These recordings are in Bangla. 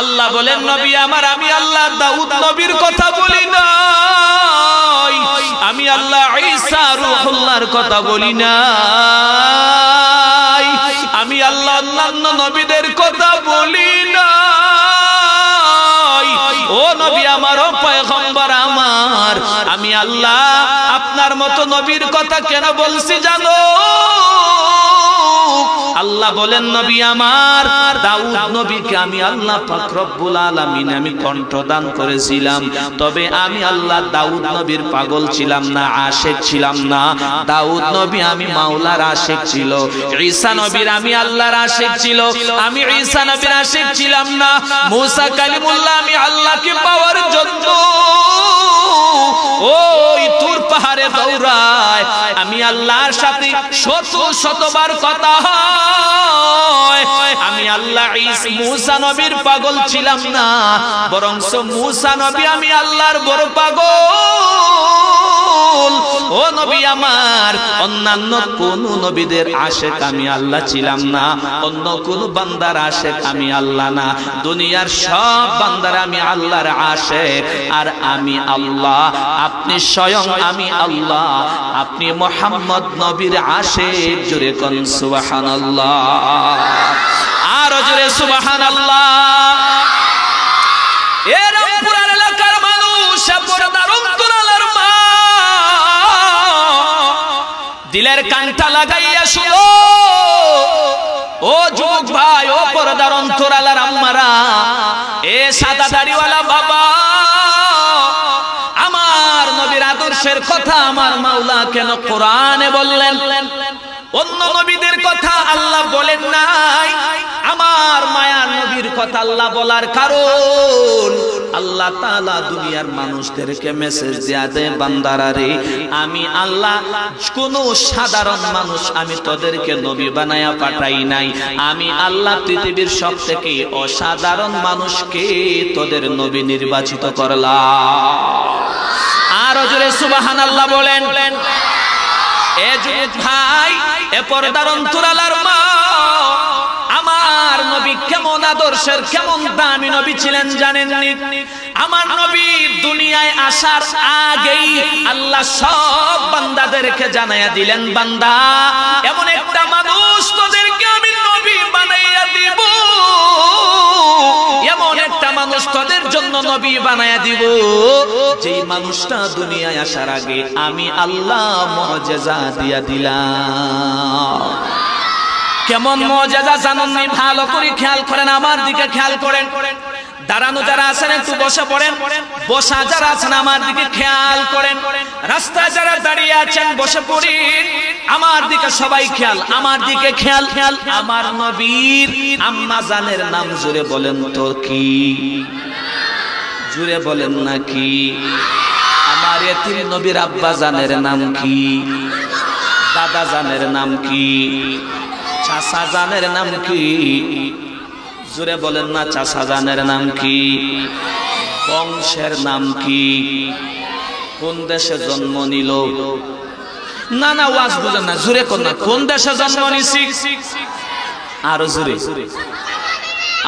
আল্লাহ বলেন নবী আমার আমি আল্লাহ দাউদ নবীর কথা বলি নাই, আমি আল্লাহ ঈসা রূহুল্লাহর কথা বলি নাই, আমি আল্লাহ অন্যান্য নবীদের কথা বলি নাই। ও নবী আমার, ও পয়গম্বর আমার, আমি আল্লাহ আপনার মতো নবীর কথা কেন বলছি জানো? আল্লাহ বলেন নবী আমার দাউদ নবীকে আমি আল্লাহ পাক রব্বুল আলামিন আমি কণ্ঠদান করেছিলাম, তবে আমি আল্লাহ দাউদ নবীর পাগল ছিলাম না, আশিক ছিলাম না। দাউদ নবী আমি মাওলার আশিক ছিল, ঈসা নবীর আমি আল্লাহর আশিক ছিল, আমি ঈসা নবীর আশিক ছিলাম না। মুসা কালিমুল্লাহ আমি আল্লাহকে পাওয়ার জন্য ওই তুর পাহাড়ে দৌড়ায়, আমি আল্লাহর সাথে শতবার কথা হয়। আমি আল্লাহ মুসা নবীর পাগল ছিলাম না, বরং মুসা নবী আমি আল্লাহর বড় পাগল। ও নবী আমার, অন্যান্য কোন নবীদের আশিক আমি আল্লাহ ছিলাম না, অন্য কোন বান্দার আশিক আমি আল্লাহ না। দুনিয়ার সব বান্দার আমি আল্লাহর আশিক, আর আমি আল্লাহ, আপনি স্বয়ং আমি আল্লাহ, আপনি মুহাম্মদ নবীর আশিক। জোরে কোন সুবহানাল্লাহ, আর জোরে সুবহানাল্লাহ। এ রামপুরার এলাকার মানুষ, পর্দার অন্তরালের মা, দিলের কানটা লাগাইয়া শুনো। ও যুবক ভাই, ও পর্দার অন্তরালের আম্মারা, এ সাদা দাড়িওয়ালা বাবা, আমার নবীর আদর্শের কথা আমার মাওলা কেন কোরআনে বললেন? অন্য নবীদের কথা আল্লাহ বলেন নাই, আমার মায়ার নবীর কথা আল্লাহ বলার কারণ আল্লাহ তাআলা দুনিয়ার মানুষদেরকে মেসেজ দেয়া দেয়, বান্দারা রে আমি আল্লাহ কোন সাধারণ মানুষ আমি তোদেরকে নবী বানায়া পাঠাই নাই, আমি আল্লাহ পৃথিবীর সব থেকে অসাধারণ মানুষকে তোদের নবী নির্বাচিত করলাম। আর জোরে সুবহানাল্লাহ বলেন। এ যুবক ভাই, এ পর্দার অন্তরালার মা, আমার নবী কেমন আদর্শের, কেমন দামি নবী ছিলেন জানেননি? আমার নবী দুনিয়ায় আসার আগেই আল্লাহ সব বান্দাদেরকে জানাইয়া দিলেন, বান্দা এমন একটা মানুষ তোদেরকে আমি নবী বানাইয়া দিব, এমন একটা মানুষ তোদের জন্য নবী বানাইয়া দিব, যেই মানুষটা দুনিয়ায় আসার আগে আমি আল্লাহ মুআজিজা দিয়া দিলাম। কেমন মুআজিজা জানেননি? ভালো করে খেয়াল করেন, আমার দিকে খেয়াল করেন। দাঁড়ানো যারা আছেন একটু বসে পড়েন, বসা যারা আছেন আমার দিকে খেয়াল করেন, রাস্তায় যারা দাঁড়িয়ে আছেন বসে পড়েন, আমার দিকে সবাই খেয়াল, আমার দিকে খেয়াল। আমার নবীর আম্মা জানের নাম জোরে বলেন তো কি? জোরে বলেন নাকি? আমার এতিম নবীর আব্বা জানের নাম কি? দাদা জানের নাম কি? চাচা জানের নাম কি? জোরে বলেন না, চাচা জানের নাম কি? বংশের নাম কি? কোন দেশে জন্ম নিল? না না, ওয়াজ বুঝেন না, জোরে কোন না, কোন দেশে জন্ম নিছি? আরো জোরে।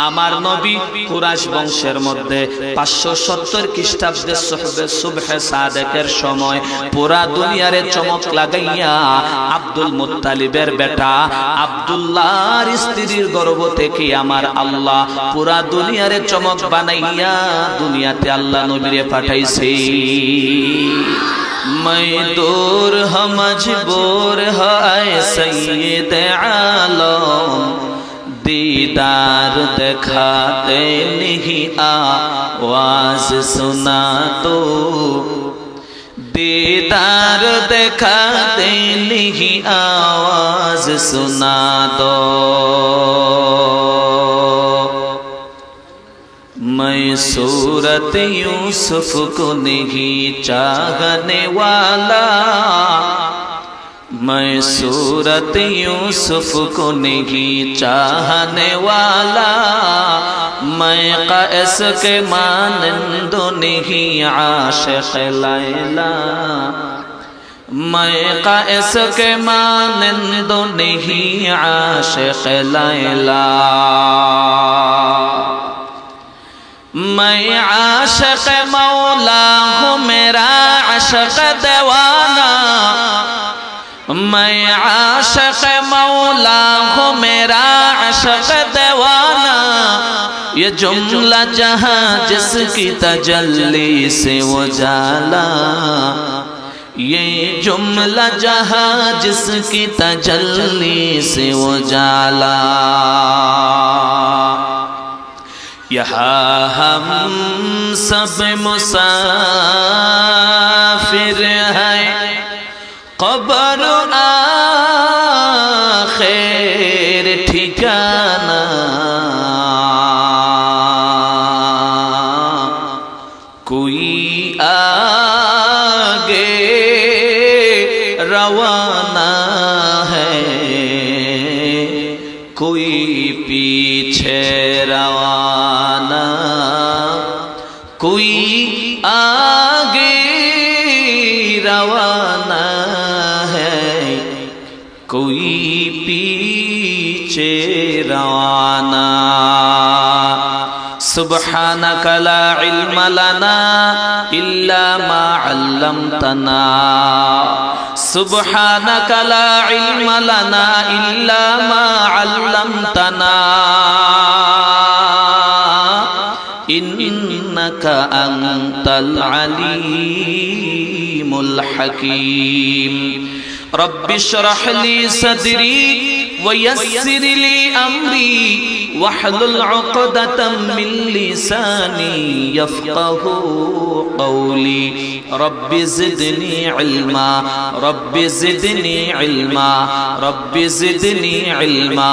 আমার নবী কুরাইশ বংশের মধ্যে 570 খ্রিস্টাব্দে সুবহে সাদেকের সময় পুরা দুনিয়ারে চমক লাগাইয়া আব্দুল মুত্তালিবের বেটা আব্দুল্লাহর স্ত্রীর গর্ভ থেকে আমার আল্লাহ পুরা দুনিয়ারে চমক বানাইয়া দুনিয়াতে আল্লাহ নবীরে পাঠাইছে। मैं दूर हम मजबूर है सैयद आलम, दीदार दिखाते नहीं आवाज सुना तो, दीदार दिखाते नहीं आवाज सुना दो। मैं सूरत यूसुफ को नहीं चाहने वाला, मैं सूरत यूसुफ को नहीं चाहने वाला, मैं कैस के मानंद नहीं आशिक लैला, मैं कैस के मानंद नहीं आशिक लैला। मैं आशिक़ मौला हूँ मेरा आशिक़ दीवाना, मैं आशिक़ मौला हूँ मेरा आशिक़ दीवाना, ये जुमला जहाँ जिसकी तजल्ली से वो जाला, ये जुमला जहाँ जिसकी तजल्ली से वो जाला। यहाँ हम सब मुसाफिर हैं, क़ब्र आखिर ठिकाना, कोई आगे रवाना है, कोई पीछे रवाना, कोई आगे रवाना है, कोई पीछे रवाना। सुब्हानक ला इल्म लना इल्ला मा अल्लमतना, सुब्हानक ला इल्म लना इल्ला मा अल्लमतना, इन्नका अंतल अलीमुल हकीम। रब्बि इश्रह ली सदरी वयस्सिर ली अमरी वहलुल उक़दतम मिन लिसानी यफ़क़हू क़ौली। Rabbi ज़िदनी इल्मा, rabbi ज़िदनी इल्मा, rabbi ज़िदनी इल्मा,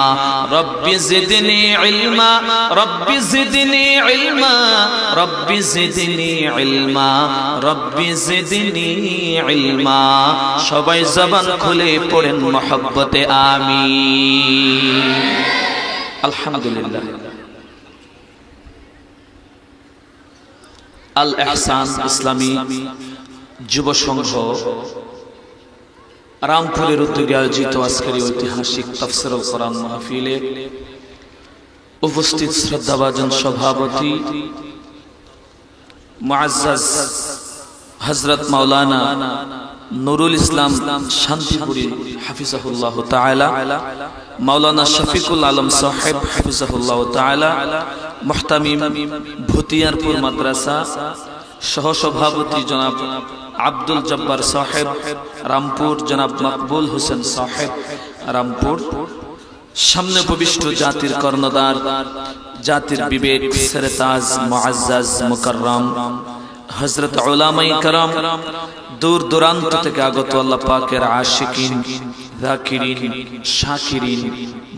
rabbi ज़िदनी इल्मा, rabbi ज़िदनी इल्मा, rabbi ज़िदनी इल्मा, rabbi ज़िदनी इल्मा। सबाई ज़बान खुले पड़ेन मोहब्बते आमीन। अल्हम्दुलिल्लाह। আল এহসান ইসলামী যুব সংঘ রামপুরের উদ্যোগে আয়োজিত আজকের ঐতিহাসিক তাফসীরুল কোরআন মাহফিলে উপস্থিত শ্রদ্ধাভাজন সভাপতি মুআজ্জাজ হযরত মাওলানা নুরুল ইসলাম শান্তিপুরী হাফিজাহুল্লাহ তাআলা, মাওলানা শফিকুল আলম সাহেব হাফিজাহুল্লাহ তাআলা, মুহতামিম ভুতিয়ারপুর মাদ্রাসা সহসভাপতি জনাব আব্দুল জব্বার সাহেব রামপুর, জনাব মকবুল হোসেন সাহেব রামপুর, সামনে উপবিষ্ট জাতির কর্ণধার, জাতির বিবেক সেরেতাজ মুআজ্জাজ মুকাররম হযরত উলামায়ে কেরাম, দূর দূরান্ত থেকে আগত আল্লাহ পাকের আশিকিন, যাকিরিন, শাকিরিন,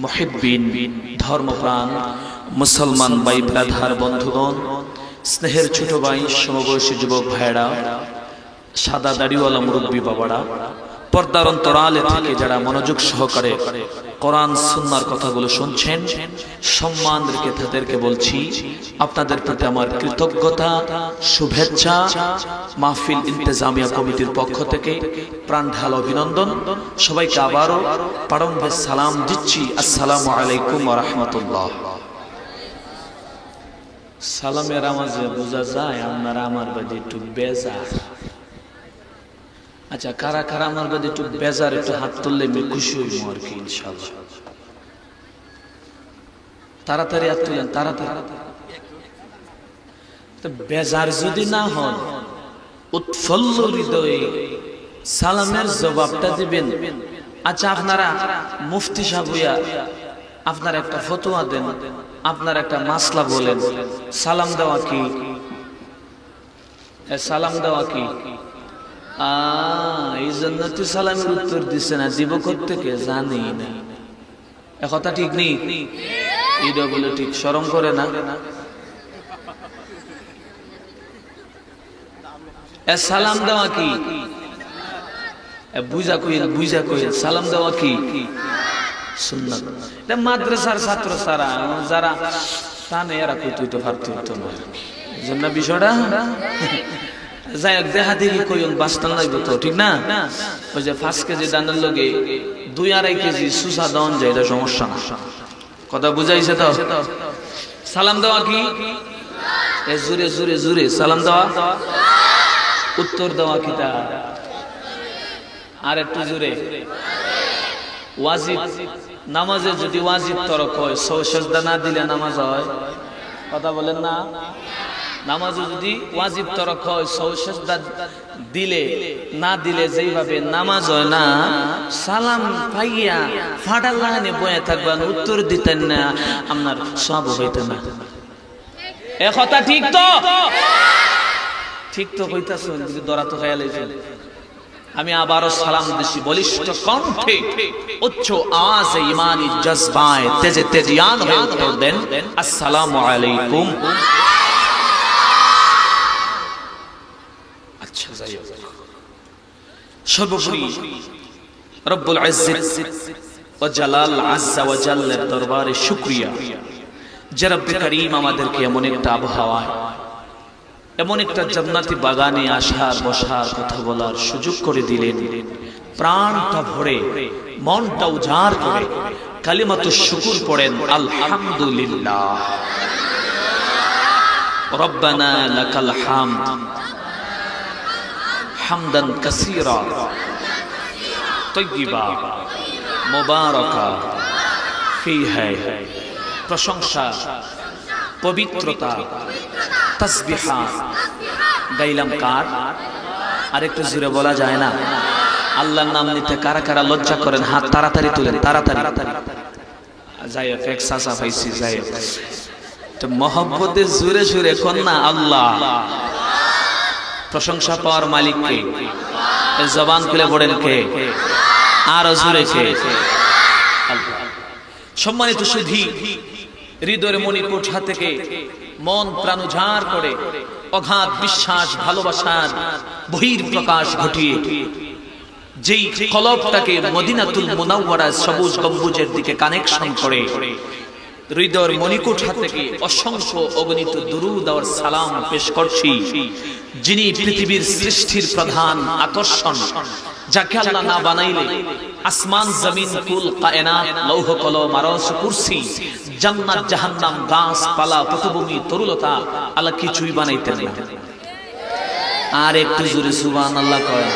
মুহিব্বিন, ধর্মপ্রাণ মুসলমান ভাই ব্রাদার বন্ধুগণ, স্নেহের ছোট ভাই, সমবয়সী যুবক ভাইরা, সাদা দাড়িওয়ালা মুরব্বী বাবারা, পর্দার অন্তরালে থেকে যারা মনোযোগ সহকারে কোরআন সুন্নাহর কথাগুলো শুনছেন, সম্মান রেখে তাদেরকে বলছি আপনাদের প্রতি আমার কৃতজ্ঞতা, শুভেচ্ছা। মাহফিল ইন্তেজামিয়া কমিটির পক্ষ থেকে প্রাণ ঢালা অভিনন্দন। সবাইকে আবারও প্রারম্ভে সালাম দিচ্ছি, আসসালামু আলাইকুম ওয়া রাহমাতুল্লাহ। সালামের আওয়াজে বোঝা যায় আপনারা আমার বাদে একটু বেজার। আচ্ছা, কারা কারা আমার বাদে একটু বেজার, একটু হাত তুললে আমি খুশি হইব আর কি ইনশাআল্লাহ। তাড়াতাড়ি হাত তুলেন, তাড়াতাড়ি। তো বেজার যদি না হন, উৎফুল্ল হৃদয়ে সালামের জবাবটা দিবেন। আচ্ছা, আপনারা মুফতি সাহেব হইয়া আপনার একটা ফতোয়া দেন, আপনার একটা মাসলা বলেন, সালাম দেওয়া কি? সালাম দেওয়া কি? এই জন্য তো সালামের উত্তর দিচ্ছে না, দিব কোত্থেকে জানি না। এ কথা ঠিক নেই, এটা বলে ঠিক শরম করে না? সালাম দেওয়া কি? বুঝা কইল, বুঝা কইল, সালাম দেওয়া কি সুন্নাত। এটা মাদ্রাসার ছাত্র ছাড়া যারা টানে এরা কইতে পারতো না, এই জন্য বিষয়টা যাই হোক। দেখা দেখি কইল বাঁচতাম লাগবে তো, ঠিক না? ওই যে 5 কেজি দানের লগে 2-2.5 কেজি সুসা দান যায়, এটা সমস্যা না। কথা বুঝাইছে তো? সালাম দেওয়া কি? এ জোরে জোরে জোরে সালাম দেওয়া, উত্তর দেওয়া কিতা, আর একটু জোরে। ওয়াজিব নামাজে যদি ওয়াজিব তরক হয়, সাজদা না দিলে নামাজ হয়? কথা বলেন না। নামাজে যদি ওয়াজিব তরক হয়, সাজদা দিলে না দিলে যেইভাবে নামাজ হয় না, সালাম পাইয়া ফাটার লাগানে বয়ে থাকবেন, উত্তর দিতেন না, আপনার সব হইতে না। এ কথা ঠিক তো? ঠিক তো হইতাছেন, যদি দরা তো খেয়াল হয়েছে। আমি আবারও সালাম দিছি বলিষ্ঠ কণ্ঠে, উচ্চ আওয়াজে, ইমানি জজবায় তেজে তেজিয়ান হয়ে উত্তর দেন, আসসালামু আলাইকুম। আচ্ছা, যাই হোক, সর্বোপরি রব্বুল ইজ্জত ওয়া জালাল আযজা ওয়া জাল্লার দরবারে শুকরিয়া যে রব্বে করিম আমাদেরকে এমন একটা আবহাওয়ায়, এমন একটা জান্নাতি বাগানে আসার, বসার, কথা বলার সুযোগ করে দিলেন। প্রাণটা ভরে, মনটা উজাড় করে কালিমাতু শুকর পড়েন, আলহামদুলিল্লাহ, রব্বানা লাকাল হামদ হামদান কাসীরা তাইয়্যিবা মুবারাকা ফীহি। প্রশংসা, পবিত্রতা, তাসবিহাত গাইলাম কার? আর একটু জোরে বলা যায় না? আল্লাহর নাম নিতে কারা কারা লজ্জা করেন? হাত তাড়াতাড়ি তুলেন, তাড়াতাড়ি। যাই হোক, এক সাসা পাইছি। যাই হোক, তো মহব্বতে জোরে জোরে কোন না আল্লাহ। প্রশংসা পাওয়ার মালিক কে? জবান খুলে পড়েন কে? আর জোরে কে? আল্লাহ। সম্মানিত সুধী, হৃদয়ের মণিকোঠা থেকে মন প্রাণ উজাড় করে অগাধ বিশ্বাস, ভালোবাসার বহির প্রকাশ ঘটিয়ে যেই কলবটাকে মদিনাতুল মুনাওয়ারা সবুজ গম্বুজের দিকে কানেকশন করে, হৃদয়ের মণিকোঠা থেকে অসংখ্য অগণিত দুরূদ আর সালাম পেশ করছি, যিনি পৃথিবীর সৃষ্টির প্রধান আকর্ষণ, যাকে আল্লাহ না বানাইলে আসমান জমিন কুল কায়নাত, লৌহ কলম, আরশ, কুরসি, জান্নাত জাহান্নাম, গাছ পালা, পটভূমি, তরুলতা আল্লাহ কিছুই বানাইতেন না। আর একটু জোরে সুবহানাল্লাহ কয়।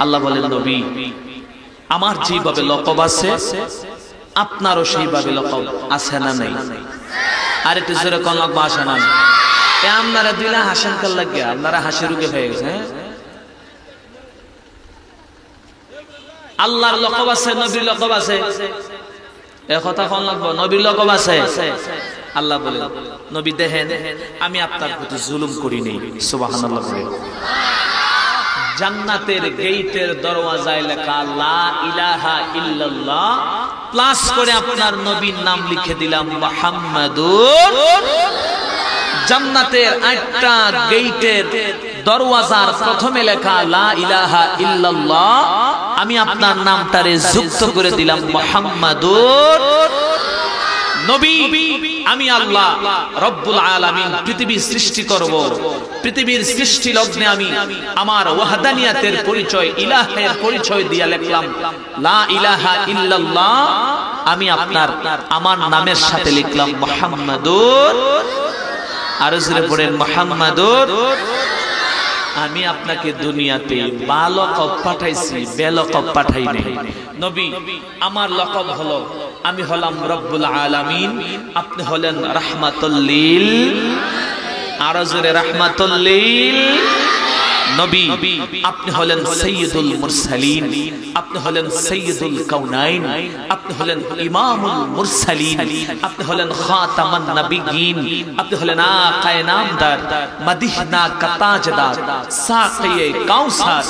আল্লাহ বলেন, নবী আমার যেভাবে লকব আছে আপনারও সেইভাবে লকব আছে না নাই? আর একটু জোরে কোন লকব আছে না? আপনারা দিলা হাসেন কাল লাগিয়া, আপনারা হাসি রুগে হয়ে গেছে। আল্লাহর লকব আছে, নবীর লকব আছে, এ কথা কোন লাগবে? নবীর লকব আছে। আল্লাহ বলেন, নবী দেখেন আমি আপনার প্রতি জুলুম করি নাই। সুবহানাল্লাহ বলে। জান্নাতের গেটের দরওয়াজায় লেখা লা ইলাহা ইল্লাল্লাহ, প্লাস করে আপনার নবীর নাম লিখে দিলাম মুহাম্মাদুর। জান্নাতের 8টা গেটের দরওয়াজার প্রথমে লেখা লা ইলাহা ইল্লাল্লাহ, আমি আপনার নামটারে যুক্ত করে দিলাম মুহাম্মাদুর নবী। আমি আল্লাহ রব্বুল আলামিন পৃথিবীর সৃষ্টি করব, পৃথিবীর সৃষ্টি লগ্নে আমি আমার ওয়াহদানিয়াতের পরিচয়, ইলাহের পরিচয় দিয়া লিখলাম লা ইলাহা ইল্লাল্লাহ। আমি আপনার আমার নামের সাথে লিখলাম মুহাম্মাদুর। আর জোরে পড়েন মুহাম্মাদুর। আমি আপনাকে দুনিয়াতে বা লকব পাঠাইছি, বেলকব পাঠাই নাই। নবী আমার লকব হলো, আমি হলাম রব্বুল আলামিন, আপনি হলেন রাহমাতুল লিল। আর জোরে রাহমাতুল লিল। নবী আপনি হলেন সাইয়্যিদুল মুরসালিন, আপনি হলেন সাইয়্যিদুল কাউনাইন, আপনি হলেন ইমামুল মুরসালিন, আপনি হলেন খাতামান নবিয়্যিন, আপনি হলেন আকায়ে নামদার, মদিনা কা তাজদার, সাকিয়ে কাউসার,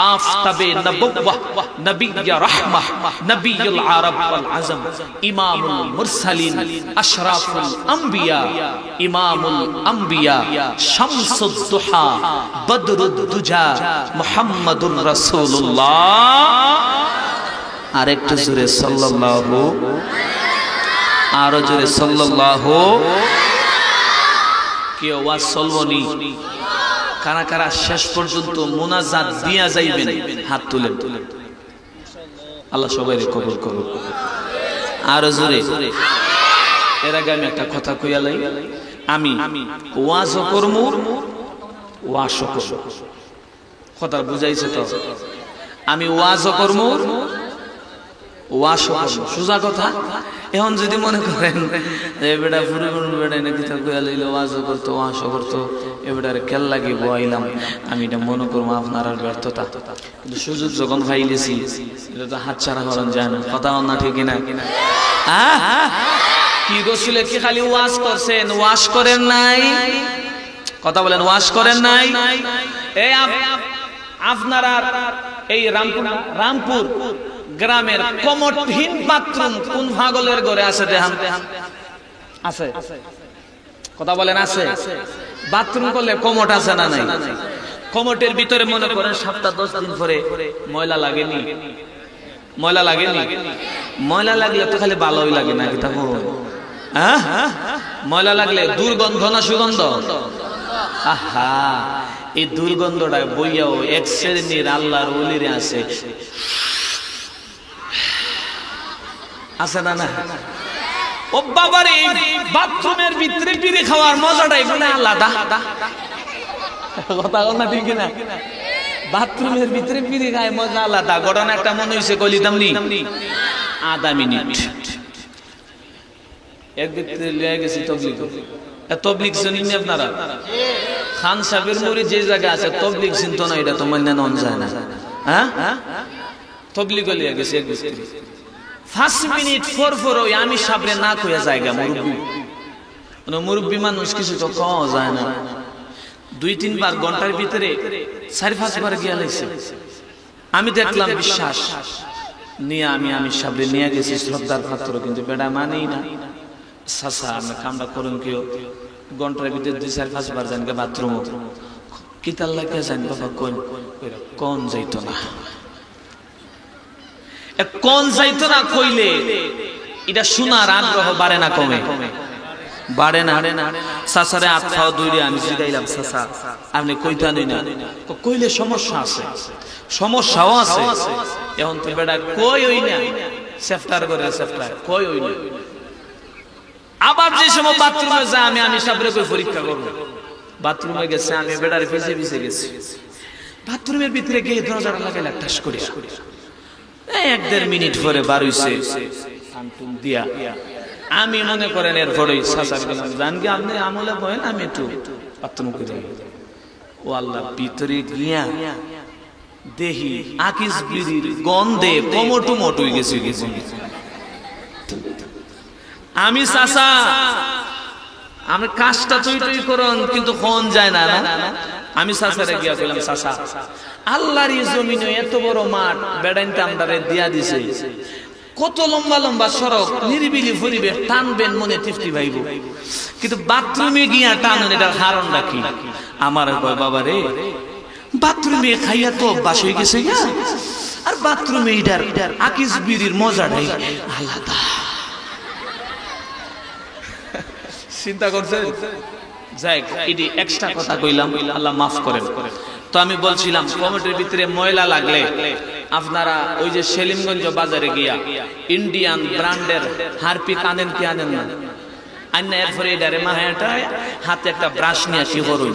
আফতাবে নবুওয়াহ, নবিয়্যে রাহমাহ, নবিয়ুল আরব ওয়াল আজম, ইমামুল মুরসালিন, আশরাফুল আম্বিয়া, ইমামুল আম্বিয়া, শামসুদ দুহা, বদরুদ দুজা, মুহাম্মাদুর রাসূলুল্লাহ। আর একটু জোরে সাল্লাল্লাহু, আরো জোরে সাল্লাল্লাহু। কেউ ওয়াজ চলবনি? কারা কারা শেষ পর্যন্ত মুনাজাত দিয়া যাইবেন? হাত তুলেন। আল্লাহ সবাইকে কবুল করুন। আরো জোরে। এর আগে আমি একটা কথা কইয়া লাই, আমি ওয়াজও করমু ওয়াশও করব। কথা বুঝাইছে তো? আমি ওয়াজও করমু ওয়াশও করব, সোজা কথা। এখন যদি মনে করেন বেটা ফুরি বেটা নাকি ওয়াজও করতো ওয়াশও করতো, এবারে খেল লাগি বইলাম, আমি এটা মনে করবো আপনার আর ব্যর্থতা। কিন্তু সুযোগ যখন পাইলেছি এটা তো হাত ছাড়া করেন যায় না। কথা না ঠিক না? কি রসুলে কি খালি ওয়াজ করছেন, ওয়াশ করেন নাই? কথা বলেন, ওয়াশ করেন নাই? এই আপনারা এই রামপুর গ্রামের কমটহীন বাথরুম কোন পাগলের ঘরে আছে? দেখান আছে? কথা বলেন আছে? বাথরুম করলে কমট আছে না নাই? কমটের ভিতরে মনে করেন সপ্তাহ 10 দিন পরে ময়লা লাগেনি? ময়লা লাগেনি? ময়লা লাগলে তো খালি ভালোই লাগে না, এটা ময়লা লাগলে দুর্গন্ধ না সুগন্ধ? আহা, এই দুর্গন্ধটা বইয়াও এক শ্রেণীর আল্লাহর ওলিরে আছে, আছে না? না ও বাবারে, বাথরুমের ভিতরে বিড়ি খাওয়ার মজাটাই বলে আলাদা। কথা বল না ঠিক না? বাথরুমের ভিতরে বিড়ি খায় মজা আলাদা। ঘটনা একটা মনে হয়েছে, কইলিতাম নি আধা মিনিট এক ভিতরে লিয়ে গেছি তবলিগ। তবলিগ শুনিনি আপনারা? খান সাহেবের মুড়ি যে জায়গা আছে তবলিগ চিন্তা না, এটা তো মনে নন যায় না। হ্যাঁ, তবলিগ লিয়ে গেছি এক ভিতরে 5 মিনিট পর ওই আমি সাবরে না কইয়া জায়গা মুরব্বী মানুষ কিছু তো খাওয়া যায় না। 2-3 বার ঘন্টার ভিতরে 4-5 বার গিয়া লাইছে। আমি দেখলাম বিশ্বাস নিয়ে আমি সাবরে নিয়ে গেছি শ্রদ্ধার পাত্র, কিন্তু বেড়া মানেই না। চাচা আমি কামটা করুন কেউ ঘন্টার ভিতরে 2-4-5 বার যান গে বাথরুম, কিতাল লাগে যান বাবা কোন যাইতো না, কোন যাইতো না কইলে এটা শোনার আগ্রহ বাড়ে না কমে? বাড়ে না? চাচারে আত্মাও দৌড়ে আমি জিগাইলাম, চাচা আপনি কইতা নই না? কইলে সমস্যা আছে, সমস্যাও আছে। এখন তো বেটা কই হই না, সেফটার করে সেফটার কই হই না। আবার যে সময় বাথরুমে যায় আমি সাবরে কই পরীক্ষা করব, বাথরুমে গেছে আমি বেটার পিছে পিছে গেছি। বাথরুমের ভিতরে গিয়ে দরজাটা লাগাইলা ঠাস করে, 1-1.5 মিনিট পরে বার হইছে দিয়া। আমি মনে করেন এরপরে জান কি আপনি আমলে বলেন, আমি একটু বাথরুম করে ও আল্লাহ ভিতরে গিয়া দেহি আকিস বিড়ির গন্ধে কমটু মটু গেছে। আমি চাচা আমি কাজটা তুই করুন, কিন্তু কোন যায় না। আমি চাচারে গিয়া কইলাম, চাচা আল্লাহর এই জমিনে এত বড় মাঠ বেড়াইতে আমদারে দিয়া দিছে, কত লম্বা লম্বা সড়ক, নিরিবিলি পরিবেশ, টানবেন মনে তৃপ্তি পাইব, কিন্তু বাথরুমে গিয়া টানেন, এটার কারণ রাখি। আমার কয় বাবা রে, বাথরুমে খাইয়া তো অভ্যাস হয়ে গেছে, আর বাথরুমে এটার আকিস বিড়ির মজাটাই আলাদা। চিন্তা করছেন? যাই এটি এক্সট্রা কথা কইলাম, আল্লাহ মাফ করেন। তো আমি বলছিলাম কমিটির ভিতরে ময়লা লাগলে আপনারা ওই যে সেলিমগঞ্জ বাজারে গিয়া ইন্ডিয়ান ব্র্যান্ডের হারপিক আনেন কি আনেন না? আইনা এরপরে এটারে মাহাটা হাতে একটা ব্রাশ নিয়ে আসি করুন।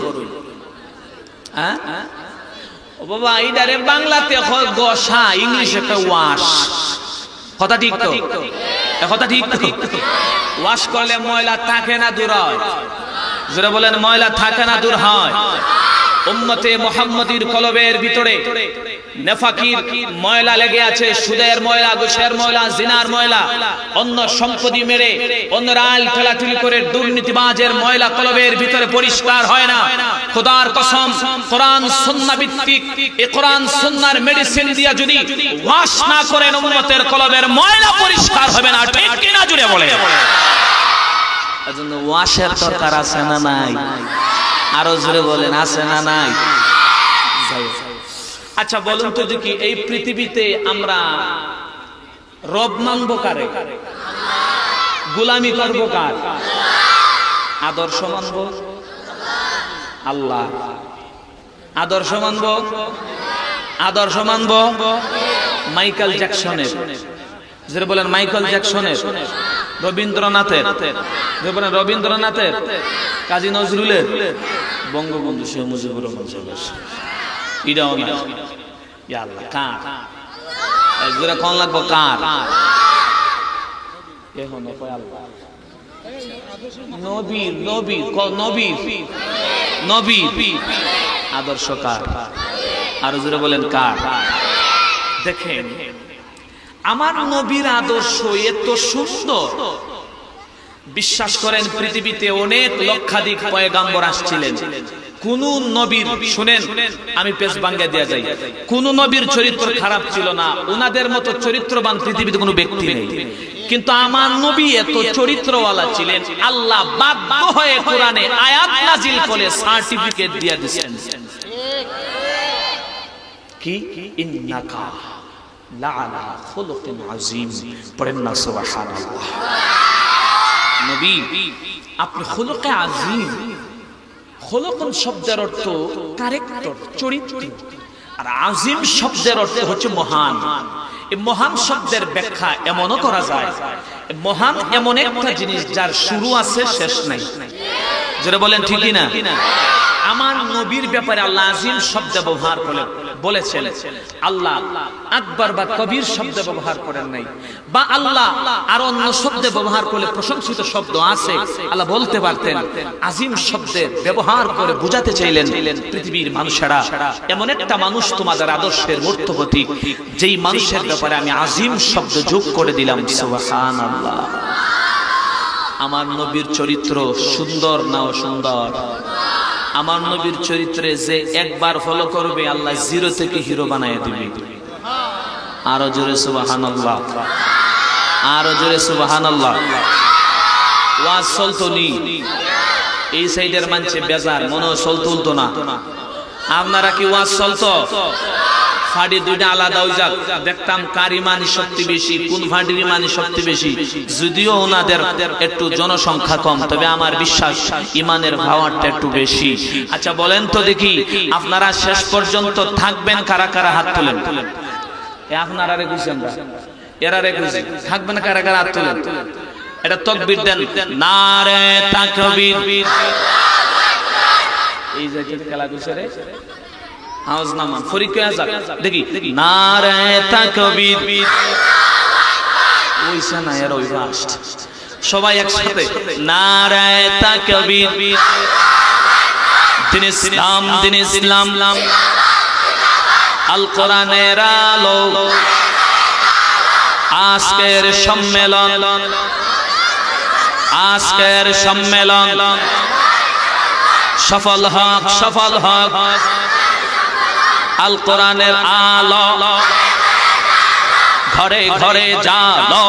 হ্যাঁ ও বাবা, এটারে বাংলাতে হয় গসা, ইংলিশে একটা ওয়াশ। কথা ঠিক তো? কথা ঠিক তো? ওয়াশ করলে ময়লা থাকে না দূর হয়? যারা বলেন ময়লা থাকে না দূর হয়? উম্মতে মুহাম্মাদীর কলবের ভিতরে নেফাকির ময়লা লেগে আছে, সুদের ময়লা, ঘুষের ময়লা, জিনার ময়লা, অন্য সম্পত্তি মেরে অন্যের আল ঠেলাঠেলি করে দুর্নীতিবাজের ময়লা কলবের ভিতরে পরিষ্কার হয় না। খোদার কসম, কোরআন সুন্নাহ ভিত্তিক এই কোরআন সুন্নাহর মেডিসিন দিয়া যদি ওয়াশ না করেন উম্মতের কলবের ময়লা পরিষ্কার হবে না। ঠিক কি না জুড়ে বলে? এজন্য ওয়াশের দরকার আছে না নাই? আরো জোরে বলেন, আছে না নাই? আচ্ছা বলুন তো দেখি, এই পৃথিবীতে আমরা রব মানব কারে? গোলামি করব কার? আদর্শ মানব আল্লাহ। আদর্শ মানব, আদর্শ মানব মাইকেল জ্যাকসনের। যারা বলেন মাইকেল জ্যাকসনের, রবীন্দ্রনাথের, বলেন রবীন্দ্রনাথের, কাজী নজরুলের বঙ্গবন্ধু শেখ মুজিবুর রহমান সাহেব এটাও না ইয়া আল্লাহ কার একজোড়া কোন লাগবো কার এখন আল্লাহ নবীর নবীর নবীর নবীর আদর্শ কার আরো জোরে বলেন কার দেখেন আমার নবীর আদর্শ এত সুন্দর বিশ্বাস করেন পৃথিবীতে অনেক লক্ষাধিক পয়গাম্বর আসছিলেন কোন নবীর শুনেন আমি পেশ ভাঙ্গা দেয়া যাই কোন নবীর চরিত্র খারাপ ছিল না ওনাদের মতো চরিত্রবান পৃথিবীতে কোনো ব্যক্তি নেই কিন্তু আমার নবী এত চরিত্রওয়ালা ছিলেন আল্লাহ বাধ্য হয়ে কোরআনে আয়াত নাজিল করে সার্টিফিকেট দিয়ে দিয়েছেন কি ইন্নাকা লাআলা খুলুকিন আযীম পড়েন না সুবহানাল্লাহ নবী আপনি খুলুকে আযীম খুলুকুন শব্দের অর্থ ক্যারেক্টার চরিত্র আর আযীম শব্দের অর্থ হচ্ছে মহান এই মহান শব্দের ব্যাখ্যা এমনও করা যায় মহান এমন একটা জিনিস যার শুরু আছে শেষ নাই যারা বলেন ঠিক কি না আমার নবীর ব্যাপারে আল্লাহ আযীম শব্দ ব্যবহার বলেছেন আল্লাহ আকবার বা কবির শব্দ ব্যবহার করেন নাই বা আল্লাহ আর অন্য শব্দ ব্যবহার করলে প্রশংসিত শব্দ আছে আল্লাহ বলতে পারতেন আযীম শব্দের ব্যবহার করে বোঝাতে চাইলেন পৃথিবীর মানুষেরা এমন একটা মানুষ তোমাদের আদর্শের মূর্তবতী যেই মানুষের ব্যাপারে আমি আযীম শব্দ যোগ করে দিলাম সুবহানাল্লাহ আমার নবীর চরিত্র সুন্দর না অসুন্দর আমার নবীর চরিত্রে যে একবার ফলো করবে আল্লাহ জিরো থেকে হিরো বানায় দিবে আরো জোরে সুবহানাল্লাহ আরো জোরে সুবহানাল্লাহ ওয়াজ চলতনি এই সাইডের মানছে বেজার মনে চলতো না আপনারা কি ওয়াজ চলতো ফাড়ি দুইটা আলাদা হয়ে যাক দেখতাম কার ইমানি শক্তি বেশি কোন ফাড়ির ইমানি শক্তি বেশি যদিও ওনাদের একটু জনসংখ্যা কম তবে আমার বিশ্বাস ইমানের পাওয়ারটা একটু বেশি আচ্ছা বলেন তো দেখি আপনারা শেষ পর্যন্ত থাকবেন কারা কারা হাত তোলেন আপনারা রে কইছি আমরা এরা রে কইছি থাকবেন কারা কারা হাত তোলেন এটা তাকবীর দেন নারে তাকবীর এই যে খেলা কইছে রে আওয়াজ নামান ফরিকে আজাদ দেখি নারে তাকবীর ওইসা না এর ওই ফাস্ট সবাই একসাথে নারে তাকবীর দিন ইসলাম আল কোরআনের আলো আজকের সম্মেলন সফল হক আল কোরআনের আলো ঘরে ঘরে জালো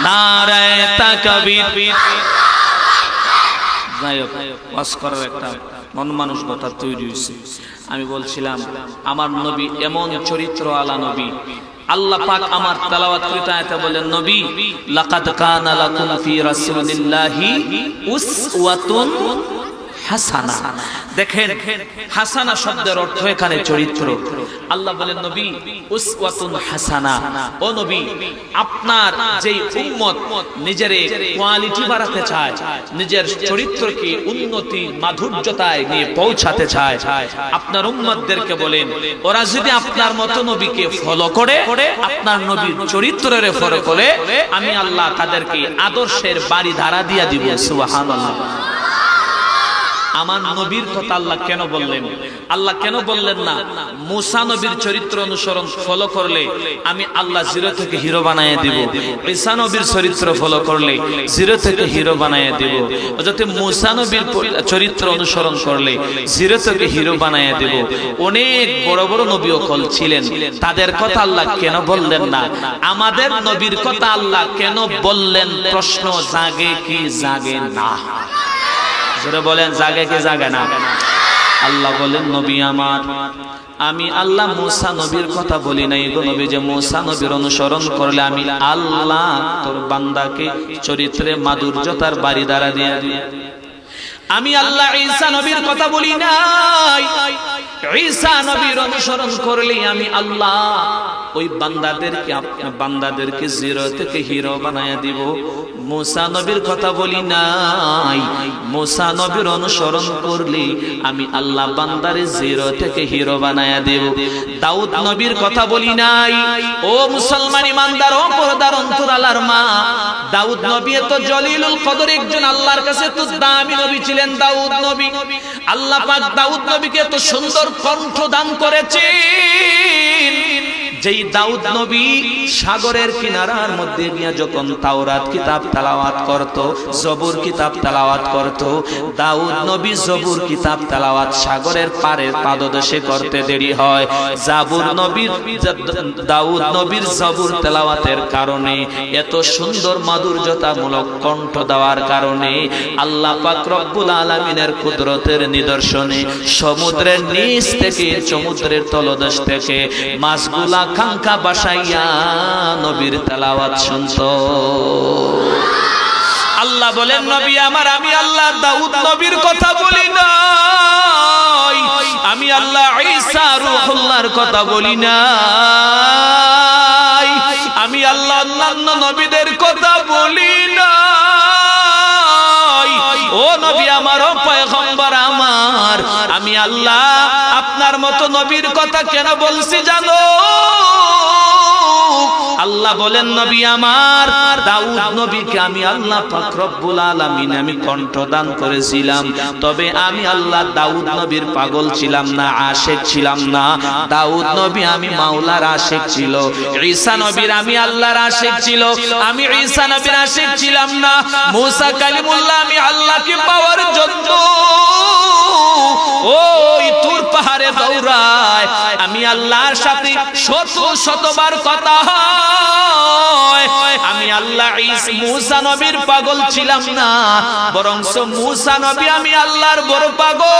নারে তাকবীর যাই হোক ওয়াজ করার একটা মন মানসিকতা তৈরি হয়েছে আমি বলছিলাম আমার নবী এমন চরিত্র আলা নবী আল্লাহ পাক আমার তেলাওয়াতকৃত আয়াতে বলেন নবী লাকাদ কানা লাকুম ফি রাসূলিল্লাহি উসওয়াতুন হাসানা দেখেন হাসানা শব্দের অর্থ এখানে চরিত্র আল্লাহ বলেন নবী উসওয়াতুন হাসানা ও নবী আপনার যেই উম্মত নিজের কোয়ালিটি বাড়াতে চায় নিজের চরিত্রকে উন্নতি মাধুর্যতায় নিয়ে পৌঁছাতে চায় আপনার উম্মতদেরকে বলেন ওরা যদি আপনার মতো নবীকে ফলো করে আপনার নবীর চরিত্রের ফলো করে আমি আল্লাহ তাদেরকে আদর্শের বাড়ি ধারা দিয়া দিব সুবহানাল্লাহ আমার নবীর কথা আল্লাহ কেন বললেন আল্লাহ কেন বললেন না মুসা নবীর চরিত্র অনুসরণ ফলো করলে আমি আল্লাহ জিরো থেকে হিরো বানায় দিব ঈসা নবীর চরিত্র ফলো করলে জিরো থেকে হিরো বানায় দিব যাতে মুসা নবীর চরিত্র অনুসরণ করলে জিরো থেকে হিরো বানায় দিব অনেক বড় বড় নবী ওকল ছিলেন তাদের কথা আল্লাহ কেন বললেন না আমাদের নবীর কথা আল্লাহ কেন বললেন প্রশ্ন জাগে কি জাগে না যারা বলেন জাগে কি জাগে না আল্লাহ বলেন নবী আমার আমি আল্লাহ মুসা নবীর কথা বলি নাই গো নবী যে মুসা নবীর অনুসরণ করলে আমি আল্লাহ তোর বান্দাকে চরিত্রে মাধুর্যতার বাড়ি দ্বারা দিয়ে দিই আমি আল্লাহ ঈসা নবীর কথা বলি নাই ঈসা নবীর অনুসরণ করলে আমি আল্লাহ ওই বান্দাদেরকে জিরো থেকে হিরো বানায়া দিব। মুসা নবীর কথা বলি নাই, মুসা নবীর অনুসরণ করলে আমি আল্লাহ বান্দারে জিরো থেকে হিরো বানায়া দেব। দাউদ নবীর কথা বলি নাই। ও মুসলমান ইমানদার, ও পর্দার অন্তরালার মা, দাউদ নবী তো জলিলুল কদর, একজন আল্লাহর কাছে তো দামি নবী ছিলেন দাউদ নবী। আল্লাহ পাক দাউদ নবীকে তো সুন্দর কণ্ঠ দান করেছেন। যেই দাউদ নবী সাগরের কিনারার মধ্যে গিয়া যখন তাওরাত কিতাব তেলাওয়াত করত, জবুর কিতাব তেলাওয়াত করত, দাউদ নবী জবুর কিতাব তেলাওয়াত সাগরের পারের পাদদেশে করতে দেরি হয়। দাউদ নবীর জবুর তেলাওয়াতের কারণে, এত সুন্দর মাধুর্যতামূলক কণ্ঠ দেওয়ার কারণে আল্লাহ পাক রব্বুল আলামিনের কুদরতের নিদর্শনে সমুদ্রের নিচ থেকে, সমুদ্রের তলদেশ থেকে মাছগুলা খাঙ্কা বাসাইয়া নবীর তেলাওয়াত শুনতো। আল্লাহ বলেন, নবী আমার, আমি আল্লাহ দাউদ নবীর কথা বলি নাই, আমি আল্লাহ ঈসা রূহুল্লাহর কথা বলি নাই, আমি আল্লাহ অন্যান্য নবীদের কথা বলি নাই। ও নবী আমার, ও পয়গম্বর আমার, আমি আল্লাহ আপনার মতো নবীর কথা কেন বলছি জানো? আল্লাহ বলেন, নবী আমার দাউদ নবীকে আমি আল্লাহ পাক রব্বুল আলামিন আমি কণ্ঠ দান করেছিলাম, তবে আমি আল্লাহ দাউদ নবীর পাগল ছিলাম না, আশিক ছিলাম না। দাউদ নবী আমি মাওলার আশিক ছিল, ঈসা নবীর আমি আল্লাহর আশিক ছিল, আমি ঈসা নবীর আশিক ছিলাম না। মুসা কালিমুল্লাহ আমি আল্লাহকে পাওয়ার জন্য ওই তুর পাহাড়ে দৌড়ায়, আমি আল্লাহর সাথে শতবার কথা হয়। আমি আল্লাহ মুসা নবীর পাগল ছিলাম না, বরং মুসা নবী আমি আল্লাহর বড় পাগল।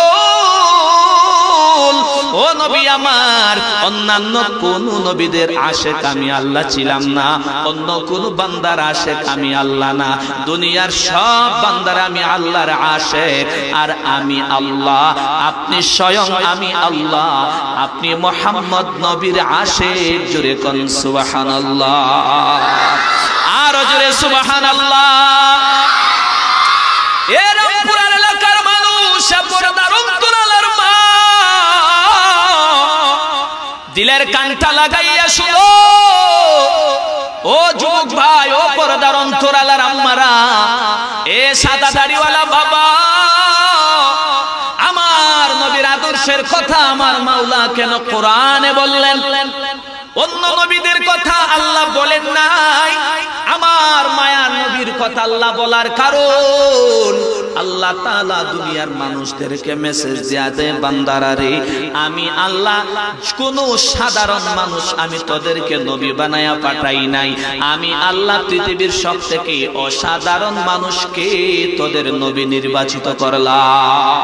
ও নবী আমার, অন্যান্য কোন নবীদের আশিক আমি আল্লাহ ছিলাম না, অন্য কোন বান্দার আশিক আমি আল্লাহ না। দুনিয়ার সব বান্দার আমি আল্লাহর আশিক, আর আমি আল্লাহ, আপনি স্বয়ং আমি আল্লাহ, আপনি মুহাম্মদ নবীর আশিক। জোরে কোন সুবহানাল্লাহ, আর জোরে সুবহানাল্লাহ। এ রামপুরার এলাকার মানুষ, পর্দার অন্তরালার মা, দিলের কানটা লাগাইয়া শুনো। ও যুবক ভাই, ও পর্দার অন্তরালার আম্মারা, এ সাদা দাড়িওয়ালা বাবা, আমার নবীর আদর্শের কথা আমার মাওলা কেন কোরআনে বললেন? অন্য নবীদের কথা আল্লাহ বলেন নাই, আমার মায়ার নবীর কথা আল্লাহ বলার কারণ, আল্লাহ তাআলা দুনিয়ার মানুষদেরকে মেসেজ দিয়া দেয়, বান্দারা রে, আমি আল্লাহ কোন সাধারণ মানুষ আমি তোদেরকে নবী বানায়া পাঠাই নাই, আমি আল্লাহ পৃথিবীর সবথেকে অসাধারণ মানুষকে তোদের নবী নির্বাচিত করলাম।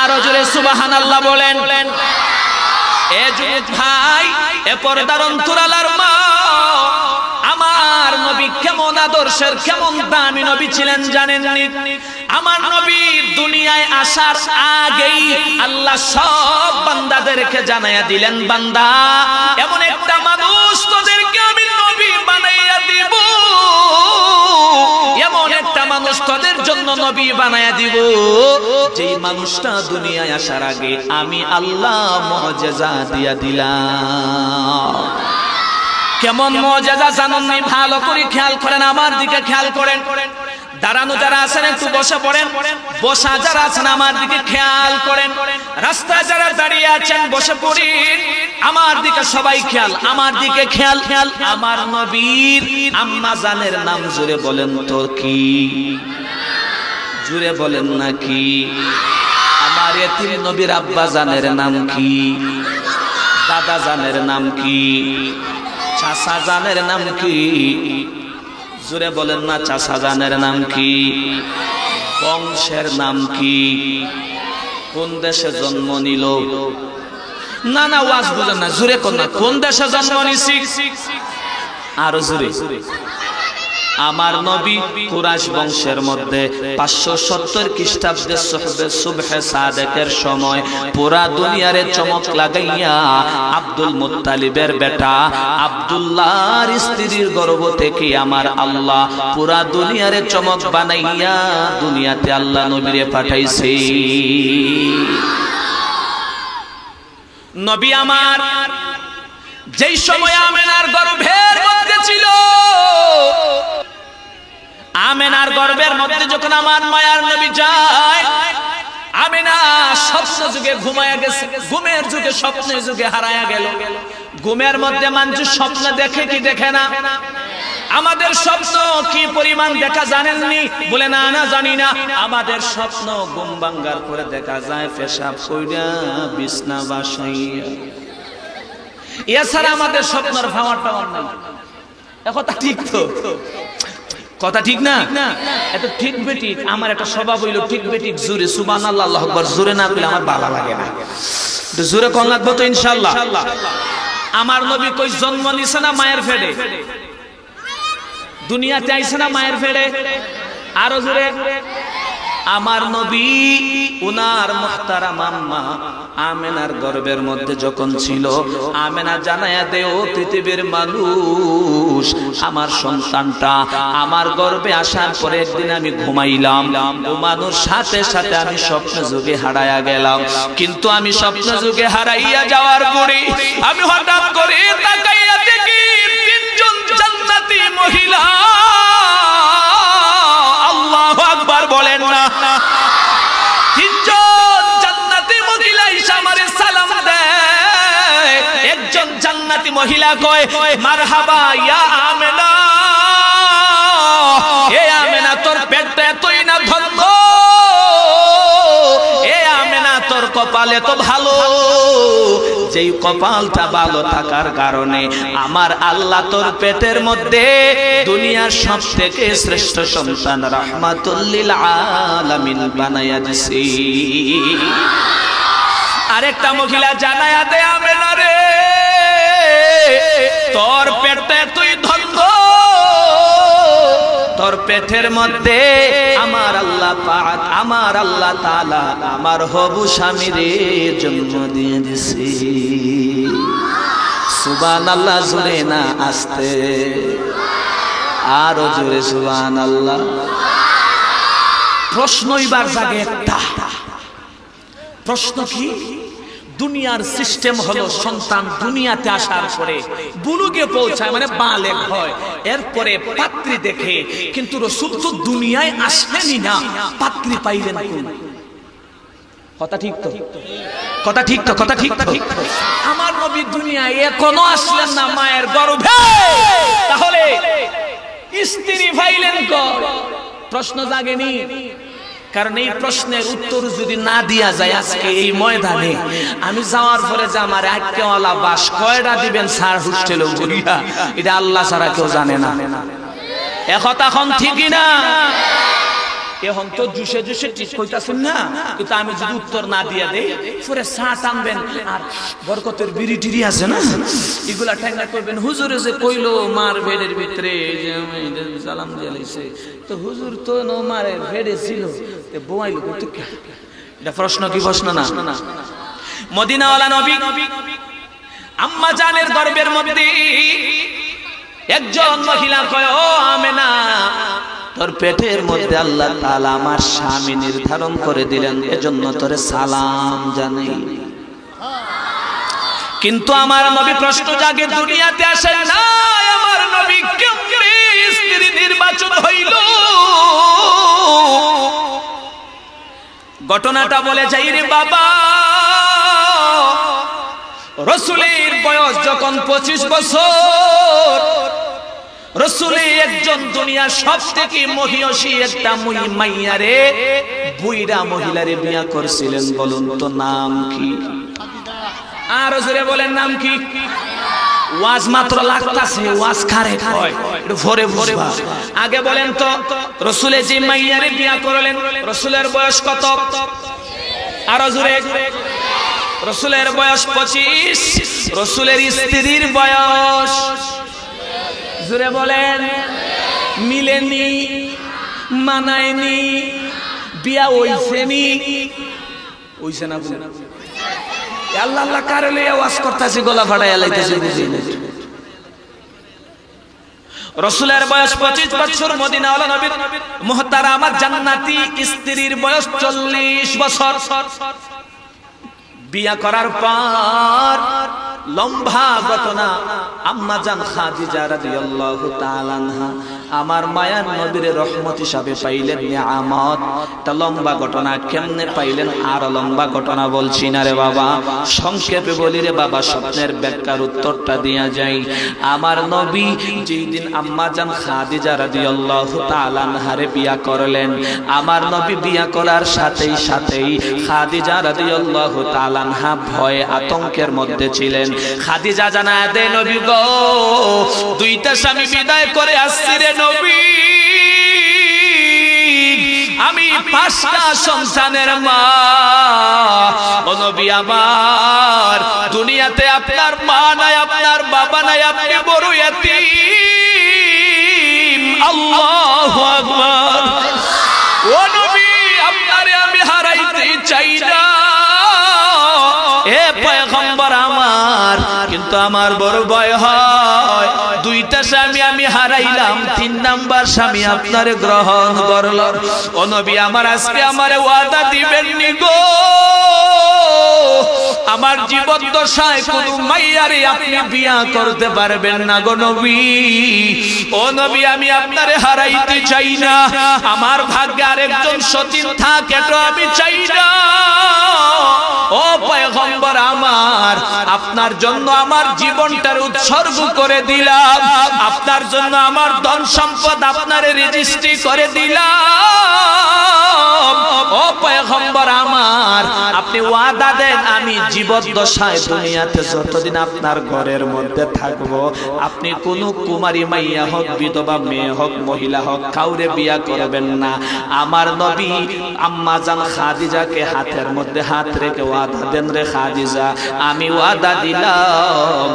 আর জোরে সুবহানাল্লাহ বলেন। এ যুবক ভাই, এ পর্দার অন্তরালার মা, আমার নবী কেমন আদর্শের, কেমন দামি নবী ছিলেন জানেননি? আমার নবী দুনিয়ায় আসার আগেই আল্লাহ সব বান্দাদেরকে জানাইয়া দিলেন, বান্দা, এমন একটা মানুষ তোদেরকে আমি নবী বানাইয়া দিব, এমন একটা মানুষ তোদের জন্য নবী বানাইয়া দিব, যেই মানুষটা দুনিয়ায় আসার আগে আমি আল্লাহ মুআজিজা দিয়া দিলাম। কেমন মুআজিজা জানেননি? ভালো করে খেয়াল করেন, আমার দিকে খেয়াল করেন। দাঁড়ানো যারা আছেন একটু বসে পড়েন, বসা যারা আছেন আমার দিকে খেয়াল করেন, রাস্তায় যারা দাঁড়িয়ে আছেন বসে পড়েন, আমার দিকে সবাই খেয়াল, আমার দিকে খেয়াল। আমার নবীর আম্মা জানের নাম জোরে বলেন তো কি? জোরে বলেন নাকি? আমার এতিম নবীর আব্বা জানের নাম কি? দাদা জানের নাম কি? চাচা জানের নাম কি? জোরে বলেন না, চাচা জানের নাম কি? বংশের নাম কি? কোন দেশে জন্ম নিল? না না, ওয়াজ বুঝেন না, জোরে কোন না, কোন দেশে জন্ম নিছি? আরো জোরে, আমার নবী কুরাইশ বংশের মধ্যে 570 খ্রিস্টাব্দে সুবহে সাদেকের সময় পুরা দুনিয়ারে চমক লাগাইয়া আব্দুল মুত্তালিবের বেটা আব্দুল্লাহর স্ত্রীর গর্ভ থেকে আমার আল্লাহ পুরা দুনিয়ারে চমক বানাইয়া দুনিয়াতে আল্লাহ নবীরে পাঠাইছে। নবী আমার যেই সময় আমেনার গর্ভের মধ্যে ছিল, আমেনার গর্ভের মধ্যে যখন আমার মায়ার নবী যায়, আমেনা স্বপ্ন যুগে ঘুমায়া গেছে, ঘুমের যুগে স্বপ্নের যুগে হারায়া গেল। ঘুমের মধ্যে মানুষ স্বপ্ন দেখে কি দেখে না? আমাদের স্বপ্ন কি পরিমাণ দেখা জানেননি? বলে না, না জানি না। আমাদের স্বপ্ন ঘুম ভাঙ্গার পরে দেখা যায় পেশাব কইরা বিছনা বাসাইয়া, এছাড়া আমাদের স্বপ্নের ভাওয়ার টাওয়ার নাই। কথা ঠিক তো? কথা ঠিক না? এত ঠিক বেঠিক আমার একটা স্বভাব হইল, ঠিক বেঠিক জোরে সুবহানাল্লাহ আল্লাহু আকবার জোরে না বলে আমার ভালো লাগে না। একটু জোরে কোন লাগবে তো ইনশাআল্লাহ। আমার নবী কই জন্ম নিছে না মায়ের পেটে? দুনিয়াতে আইছে না মায়ের পেটে? আরো জোরে। আমার নবী উনার মুহতারাম আম্মা আমেনার গর্ভের মধ্যে যখন ছিল, আমেনা জানায়া দেও পৃথিবীর মানুষ, আমার সন্তানটা আমার গর্ভে আসার পরে একদিন আমি ঘুমাইলাম, ঘুমানোর সাথে সাথে আমি স্বপ্ন যুগে হারাইয়া গেলাম। কিন্তু আমি স্বপ্ন যুগে হারাইয়া যাওয়ার পরে আমি হঠাৎ করে তাকাইয়া দেখি তিনজন জান্নাতি মহিলা। আল্লাহু আকবার বলেন না? তিনজন জান্নাতি মহিলা এসে আমারে সালাম দেয়। একজন জান্নাতি মহিলা কয়, মারহাবা ইয়া আমেনা, এ আমেনা তোর পেটটা এতই না ধন্য, এ আমেনা তোর কপাল এত ভালো, যেই কপালটা ভালো থাকার কারণে আমার আল্লাহ তোর পেটের মধ্যে দুনিয়ার সবথেকে শ্রেষ্ঠ সন্তান রাহমাতুল লিল আলামিন বানায়া দিছি। আরেকটা মহিলা জানায়া দে, আমেনা রে তোর পেটটা এতই ধন্য, তোর পেটের মধ্যে আমার আল্লাহ পাক, আমার আল্লাহ তাআলা আমার হবু স্বামীরে জন্ম দিয়ে দিছে। সুবহানাল্লাহ জোরে না আস্তে? আরো জোরে সুবহানাল্লাহ। প্রশ্ন এবার জাগে একটা, প্রশ্ন কি? দুনিয়ার সিস্টেম হলো সন্তান দুনিয়াতে আসার পরে বুলুগে পৌঁছায়, মানে বালেগ হয়, এরপরে পাত্রী দেখে। কিন্তু রাসূল তো দুনিয়ায় আসলেনই না, পাত্রী পাইলেন কোন? কথা ঠিক তো? কথা ঠিক তো? কথা ঠিক তো? আমার নবী দুনিয়ায় এখনো আসলেন না মায়ের গর্ভে, তাহলে স্ত্রী পাইলেন কোন? প্রশ্ন জাগেনি? কারণ এই প্রশ্নের উত্তর যদি না দিয়া যায় আজকে এই ময়দানে, আমি যাওয়ার পরে যে আমার আজকেওয়ালা বাস কয়টা দিবেন স্যার হোস্টেলে বলিয়া, এটা আল্লাহ ছাড়া কেউ জানে না। একথা এখন ঠিকই না? এখন তো জুসে জুসে ঠিক কইতাছেন না, কিন্তু আমি যদি উত্তর না দিয়া দেই পরে চা টানবেন আর বরকতের বিড়ি টিড়ি আছে না, এগুলা ঠেঙ্গা করবেন। হুজুরে যে কইলো মার ভেড়ের ভিতরে সালাম দিয়ে লাইছে, তো হুজুর তো মারের ভেড়ে ছিল, বোয়াইলো কিন্তু এটা প্রশ্ন কি? প্রশ্ন না? মদিনাওয়ালা নবী আম্মা জানের গর্ভের মধ্যে একজন মহিলা কয়, ও আমেনা তোর পেটের মধ্যে আল্লাহ তাআলা আমার স্বামী নির্ধারণ করে দিলেন, এজন্য তোরে সালাম জানাই। কিন্তু আমার নবী প্রশ্ন জাগে, দুনিয়াতে আসেন না, আমার নবী কেমনে স্ত্রী নির্বাচন হইল? ঘটনাটা বলে যাই রে বাবা। রাসূলের বয়স যখন 25 বছর, রাসূলে একজন দুনিয়ার সবথেকে মহিয়সী একটা মাইয়ারে, বুইড়া মহিলারে বিয়া করছিলেন। বলুন তো নাম কি? আর জোরে বলেন নাম কি? ওয়াজ মাত্র লাগতাছে, ওয়াজ কারে হয় একটু ভরে ভরে। আগে বলেন তো রাসূলে যে মাইয়ারে বিয়া করলেন, রাসূলের বয়স কত? আর জোরে। রাসূলের বয়স 25, রাসূলের স্ত্রীর বয়স জোরে বলেন মিলেনি, মানায়নি, বিয়া হইছেনি, হইছে না? আল্লাহ আল্লাহ কারে লইয়া ওয়াজ করতেছি, গলা ফাটাইয়া লাইতেছি, বুঝি না। রাসূলের বয়স 25 বছর, মদিনাওয়ালা নবীর মুহতারামা জান্নাতি স্ত্রীর বয়স 40 বছর। বিয়া করার পর লম্বা ঘটনা, আম্মা জান খাদিজা রাদিয়াল্লাহু তাআলা আনহা আমার মায়ার নবীর রহমত হিসাবে পাইলেন নিয়ামত। তা লম্বা ঘটনা কেমনে পাইলেন? আর লম্বা ঘটনা বলছি না রে বাবা, সংক্ষেপে বলি রে বাবা, স্বপ্নের ব্যাখ্যার উত্তরটা দিয়া যাই। আমার নবী যেই দিন আম্মা জান খাদিজা রাদিয়াল্লাহু তাআলা আনহারে বিয়া করলেন, আমার নবী বিয়া করার সাথেই সাথেই খাদিজা রাদিয়াল্লাহু তাআলা আনহা ভয়ে আতঙ্কের মধ্যে ছিলেন। খাদিজা জানায় দে নবী গো, দুইটা স্বামী বিদায় করে আসছি রে নবী, আমি 5টা সন্তানের মা। ও নবী আমার, দুনিয়াতে আপনার মা নাই, আপনার বাবা নাই, আপনি বড় ইয়াতীম। আল্লাহু আকবার। ও নবী, আপনারে আমি হারাইতে চাই না এ পয়গম্বর আমার, কিন্তু আমার বড় ভয় হয়, দুইটা স্বামী আমি হারাইলাম, 3 নাম্বার স্বামী আপনারে গ্রহণ করল। ও নবী আমার, আজকে আমারে ওয়াদা দিবেন নি গো, আমার জীবদ্দশায় কোন মাইয়ারে আপনি বিয়া করতে পারবেন না গো নবী। ও নবী, আমি আপনারে হারাইতে চাই না, আমার ভাগ্যে আরেকজন সতীন থাকে তো আমি চাই না। ও পয়গম্বর আমার, আপনার জন্য আমার জীবনটার উৎসর্গ করে দিলাম, আপনার জন্য আমার ধন সম্পদ আপনারে রেজিস্ট্রি করে দিলাম। ও পয়গম্বর আমার, আপনি ওয়াদা দেন, আমি জীবদ্দশায় দুনিয়াতে যতদিন আপনার ঘরের মধ্যে থাকবো, আপনি কোন কুমারী মাইয়া হোক, বিধবা মেয়ে হোক, মহিলা হোক, কাউরে বিয়া করবেন না। আমার নবী আম্মা জান খাদিজাকে হাতের মধ্যে হাত রেখে ওয়াদা দেন, রে খাদিজা, আমি ওয়াদা দিলাম,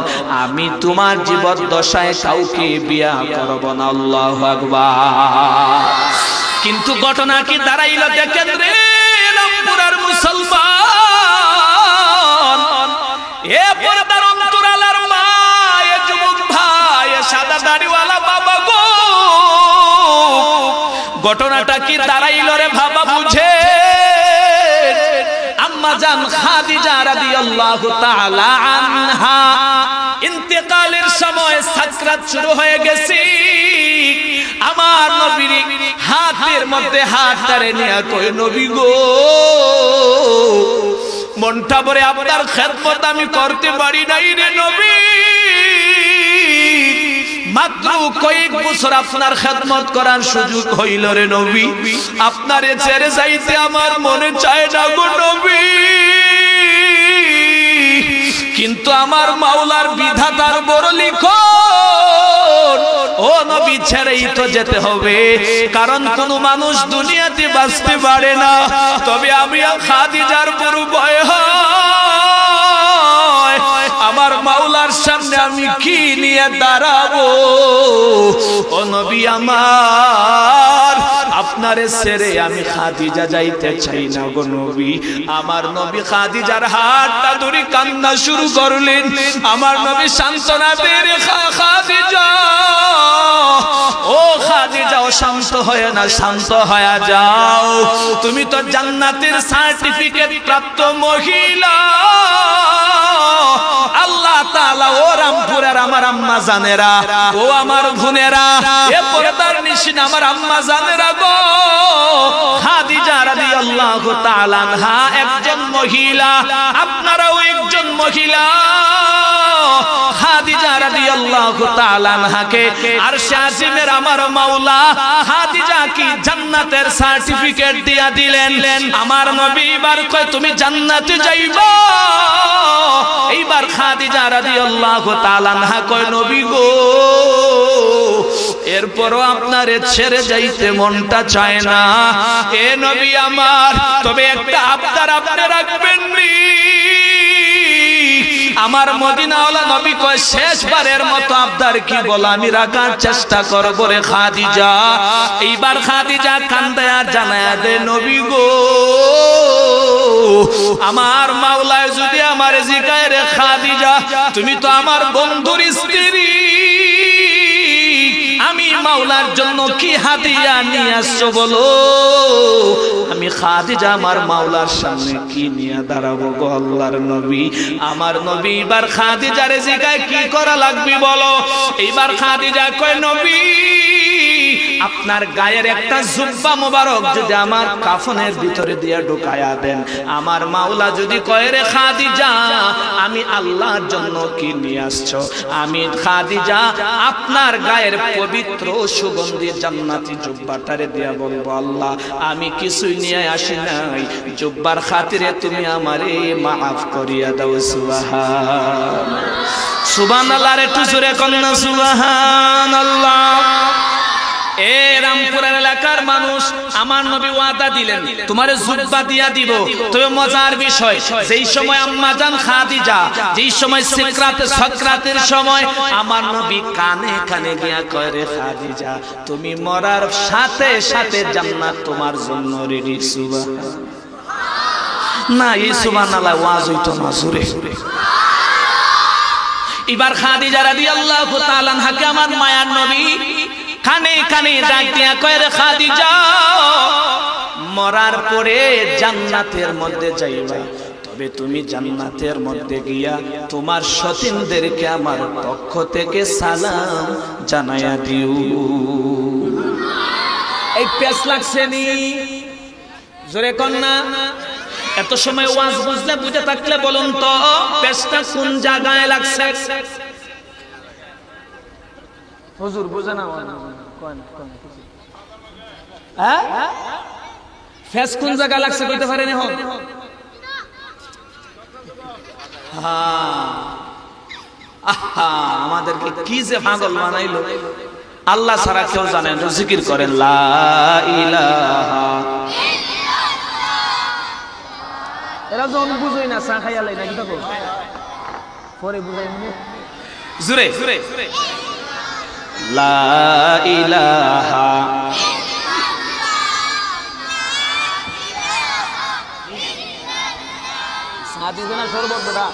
আমি তোমার জীবদ্দশায় কাউকে বিয়া করব না। আল্লাহু আকবার। কিন্তু ঘটনা কি দাঁড়াইল দেখেন রে রামপুরার মুসলমান, এ পর্দার অন্তরালার মা, এ যুবক ভাই, এ সাদা দাড়িওয়ালা বাবা গো, ঘটনাটা কি দাঁড়াইল রে বাবা বুঝে? আম্মা জান খাদিজা রাদিয়াল্লাহু তাআলা আনহা ইন্তেকালের সময় সাকরাত শুরু হয়ে গেছে। আমার নবীর হাতের মধ্যে হাত ধরে নিয়ে কই, নবী গো, মনটা ভরে আপনার খেদমত আমি করতে পারি নাই রে নবী, মাত্র কয়েক বছর আপনার খেদমত করার সুযোগ হইল রে নবী, আপনারে ছেড়ে যাইতে আমার মনে চায় না গো নবী, কিন্তু আমার মাওলার বিধাতার বড় লিখন, ও নবী ছেড়েই তো যেতে হবে, কারণ কোন মানুষ দুনিয়াতে বাঁচতে পারে না। তবে আমি খাদিজার বড় ভয় হয়, আমার মাওলার সামনে আমি কি নিয়ে দাঁড়াবো? ও নবী আমার, আপনারে ছেড়ে আমি খাদিজা যাইতে চাই না গো নবী। আমার নবী খাদিজার হাতটা ধরে কান্না শুরু করলেন। আমার নবী সান্ত্বনা দিয়ে, খাদিজা, ও খাদিজা, ও শান্ত হয় না, শান্ত হয়ে যাও, তুমি তো জান্নাতের সার্টিফিকেট প্রাপ্ত মহিলা। আল্লাহ তাআলা ও রামপুরের আমার আম্মা জানেরা, ও আমার বোনেরা, এ পর্দার নিশিন আমার আম্মা জানেরা গো, খাদিজা রাদিয়াল্লাহু তাআলা আনহা একজন মহিলা, আপনারাও একজন মহিলা। খাদিজা রাদিয়াল্লাহু তাআলা আনহাকে আরশে আজিমের আমার মাওলা খাদিজা কি জান্নাতের সার্টিফিকেট দিয়া দিলেন। আমার নবী এবার কয়, তুমি জান্নাতে যাইবা। এইবার খাদিজা রাদিয়াল্লাহু তাআলা আনহা কয়, নবী গো, এরপরও আপনারে ছেড়ে যাইতে মনটা চায় না এ নবী আমার, তবে একটা আবদার আপনি রাখবেন নি, আমার মদিনাওয়ালা নবী কয় শেষবারের মতো আবদার কি বল আমি রাখার চেষ্টা করব রে খাদিজা। এইবার খাদিজা কান্দে আর জানায়া দে নবী গো আমার মাওলায় যদি আমার জিগায় রে খাদিজা তুমি তো আমার বন্ধুর স্ত্রী, আমি মাওলার জন্য কি হাদিয়া নিয়ে আসছো বলো। আমি খাদিজা আমার মাওলার সামনে কি নিয়ে দাঁড়াবো গো আল্লাহর নবী। আমার নবী এবার খাদিজারে জিগায় কি করা লাগবে বলো। এইবার খাদিজা কয় নবী আপনার গায়ের একটা জুব্বা মোবারক যদি আমার কাফনের ভিতরে দিয়ে ঢুকায়া দেন। আমার মাওলা যদি কয় রে খাদিজা আমি আল্লাহর জন্য কি নিয়ে আসছো, আমি খাদিজা আপনার গায়ের পবিত্র সুগন্ধি জান্নাতি জুব্বাটারে দিয়া বলবো আল্লাহ আমি কিছুই নিয়ে আসি নাই, জুব্বার খাতিরে তুমি আমারে মাফ করিয়া দাও। সুবহানাল্লাহ একটু জোরে কন্যা সুবহানাল্লাহ। এ রামপুরের এলাকার মানুষ আমার নবী ওয়াদা দিলেন তোমারে জুব্বা দিয়া দিব। তবে মজার বিষয় যেই সময় আম্মা জান খাদিজা যেই সময় সাকরাতের সময় আমার নবী কানে কানে গিয়া কয় রে খাদিজা তুমি মরার সাথে সাথে জান্নাত তোমার জন্য রেডি। সুবহানাল্লাহ না এই সুবহানাল্লাহ ওয়াজ হইতো না জোরে। এবার খাদিজা রাদিয়াল্লাহু তাআলা আনহাকে আমার মায়ার নবী কানে কানে ডাক দিয়া কয় রে খাদিজা মরার পরে জান্নাতের মধ্যে যাইবা, তবে তুমি জান্নাতের মধ্যে গিয়া তোমার সতীনদেরকে আমার পক্ষ থেকে সালাম জানাইয়া দিও। এই পেশ লাগছে নি জোরে কন্যা। এত সময় ওয়াজ বুঝলে বুঝে থাকলে বলুন তো পেশটা কোন জায়গায় লাগছে। হুজুর বুঝে না হ্যাঁ ফেস কোন জায়গা লাগছে কইতে পারেন এখন। আমাদেরকে কি যে পাগল বানাইলো আল্লাহ ছাড়া কেউ জানেন। জিকির করেন লা ইলাহা। এরা যখন বুঝই না চা খাইয়া লাই না কি থাকো পরে বুঝাই জুরে লা ইলাহা সাদি জানা শরবত বেটা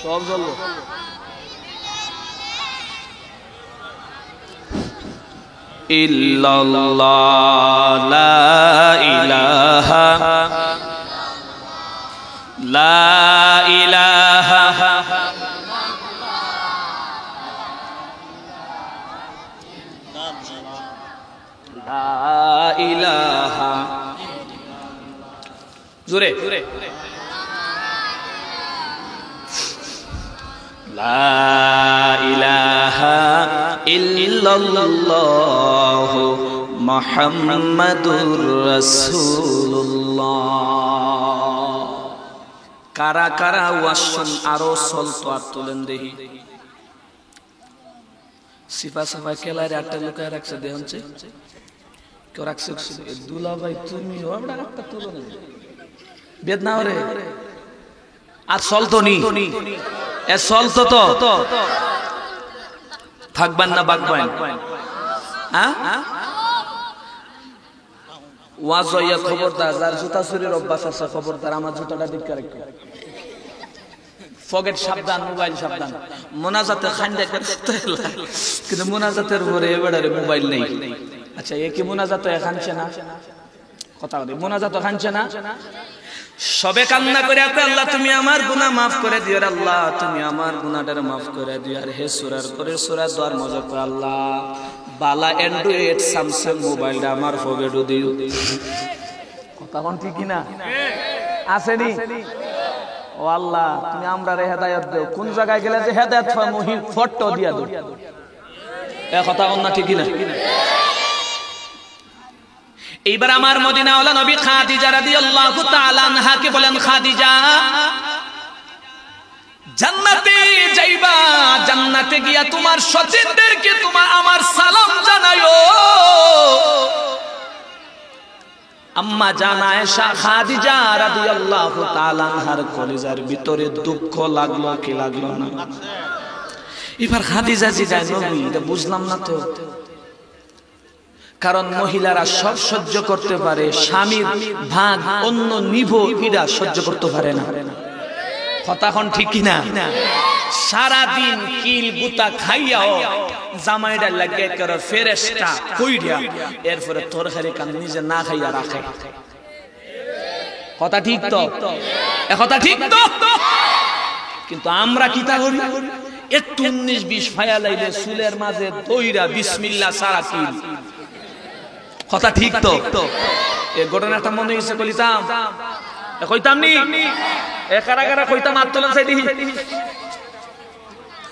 সব জ্বললো। ইল্লাল্লাহ লা ইলাহা লা ইলাহা লা ইলাহা জোরে লা ইলাহা ইল্লাল্লাহ মুহাম্মাদুর রাসূলুল্লাহ। কারা কারা ওয়াসন আরো চলতো আর তোলেন দেখি। সিফা সাফা কেলারে আটটা লোকায় রাখছে দেখছে কেউ রাখছে দুলা ভাই তুমি একটা তুলো না বেদনা রে আর চলতো নি এ চলতো তো থাকবেন না বাগবেন হ্যাঁ ওয়াজ হইয়া খবরদার যার জুতা চুরির অভ্যাস আছে খবরদার আমার জুতাটা দিককার একটু ফগেট সাবধান মোবাইল সাবধান। মোনাজাতে খান্ডা করতে কিন্তু মোনাজাতের পরে এবারে মোবাইল নেই। আচ্ছা এ কি মোনাজাত খানছে না কথা বলি মোনাজাত খানছে না সবে কান্না করে আল্লাহ তুমি আমার গুনাহ maaf করে দিও রে আল্লাহ তুমি আমার গুনাহটার maaf করে দিও। আর হে সূরার করে সূরা দোয়ার মজা করে আল্লাহ বালা অ্যান্ড্রয়েড স্যামসাং মোবাইলটা আমার ফগেটও দিও। কথা কোন ঠিক না আসেনি ও আল্লাহ তুমি আমরারে হেদায়েত দাও। কোন জায়গায় গেলে যে হেদায়েত হয় মহি ফটো দিয়া দাও এ কথা কোন না ঠিক না। এইবার আমার মদিনাওয়ালা নবী খাদিজা রাদিয়াল্লাহু তাআলা আনহাকে বলেন খাদিজা জান্নাতে যাইবা, জান্নাতে গিয়া তোমার সতীনদেরকে তোমার আমার সালাম জানায়ো। আম্মা জান আয়েশা খাদিজা রাদিয়াল্লাহু তাআলা আনহার কলিজার ভিতরে দুঃখ লাগলো কি লাগলো না? এবার খাদিজা জিগায় নবী এটা বুঝলাম না তো। কারণ মহিলারা সব সহ্য করতে পারে, স্বামীর ভাগ অন্য নিভো এরা সহ্য করতে পারে না। কথা কোন ঠিক কিনা? সারা দিন কিল গুতা খাইয়াও জামাইডা লাগে করে ফেরেশতা কইরা এরপরে তরকারি কান নিজে না খাইয়া রাখে। কথা ঠিক তো? এ কথা ঠিক তো? কিন্তু আমরা কি তা করি? একটু 19-20 ফায়া লাইলে চুলের মাঝে দইরা বিসমিল্লাহ সারা কিল। কথা ঠিক তো? এই ঘটনাটা মনে হইছে কইতাম, কইতাম নি এ কারা কারা কইতাম আত্তলা চাই দিই।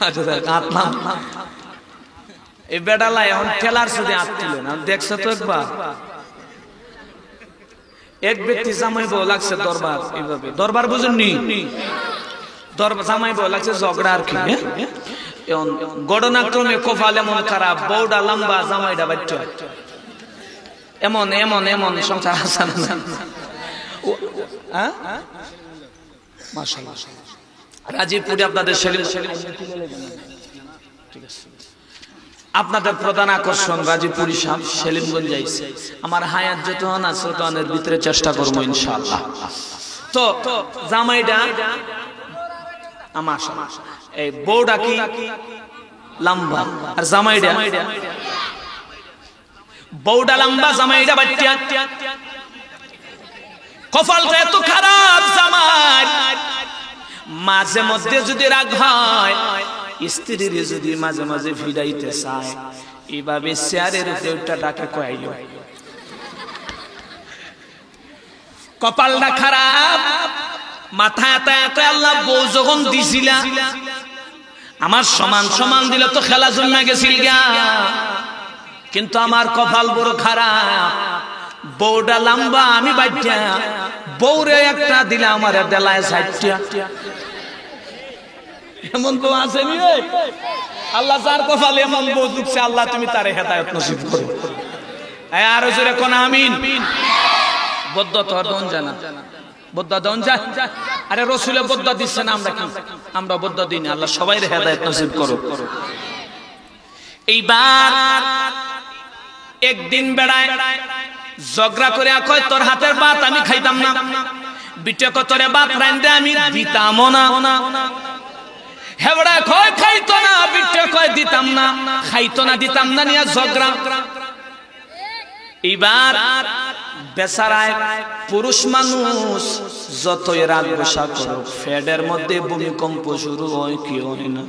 আচ্ছা কাটলাম এই বেডালা এখন ঠেলার সুদে আত্তিলেন। দেখছো তো একবার এক ব্যক্তি জামাই বউ লাগছে দরবার, এইভাবে দরবার বুঝেননি? দরবার জামাই বউ লাগছে ঝগড়া আর কি। এখন ঘটনাক্রমে কপাল এমন খারাপ, বউটা লম্বা জামাইটা বাচ্চা। এমন এমন এমন সংসার আছে না? মাশাআল্লাহ রাজীবপুরে আপনাদের আপনাদের প্রধান আকর্ষণ রাজীবপুরি সেলিমগঞ্জ যাইছে। আমার হায়াত যত আছে তনের ভিতরে চেষ্টা করবো ইনশাআল্লাহ। তো জামাইটা আমার এই বউটা কি লম্বা আর জামাইটা বউটা লম্বা জামাইটা বাচ্চা। কপালটা এত খারাপ জামাই, মাঝে মধ্যে যদি রাগ হয় স্ত্রীর যদি মাঝে মাঝে ফিরাইতে চায় এইভাবে চেয়ারের উপরে ডাকে কয়াইল। কপালটা খারাপ, মাথায় আল্লাহ বউ যখন দিছিলা আমার সমান সমান দিলে তো খেলা জন্মে গেছিল গা, কিন্তু আমার কপাল বড় খারাপ। বউটা লম্বা আমি বাচ্চা, বউরে একটা দিলে আমার দেলায় 60টা। এমন বউ আছে নি? আল্লাহ যার কপালে এমন বউ দুঃখছে আল্লাহ তুমি তারে হেদায়েত নসিব করো। আর জোরে কোন আমিন। বদ্ধ তো দন জানা, বদ্ধ দন যায়। আরে রাসূলে বদ্ধ দিচ্ছেন, আমরা কি আমরা বদ্ধ দিই না? আল্লাহ সবাইরে হেদায়েত নসিব করো। এইবার একদিন বেড়ায় ঝগড়া করে কয় তোর হাতের ভাত আমি খাইতাম না, বিটে কতরে ভাত রাইন্দে আমি দিতাম না। হেবড়া কয় খাইতো না, বিটে কয় দিতাম না, খাইতো না দিতাম না নিয়ে ঝগড়া। এইবার বেচারায় পুরুষ মানুষ যতই রাগ গোসা করুক ফেডের মধ্যে ভূমিকম্প শুরু হয় কি হয় না?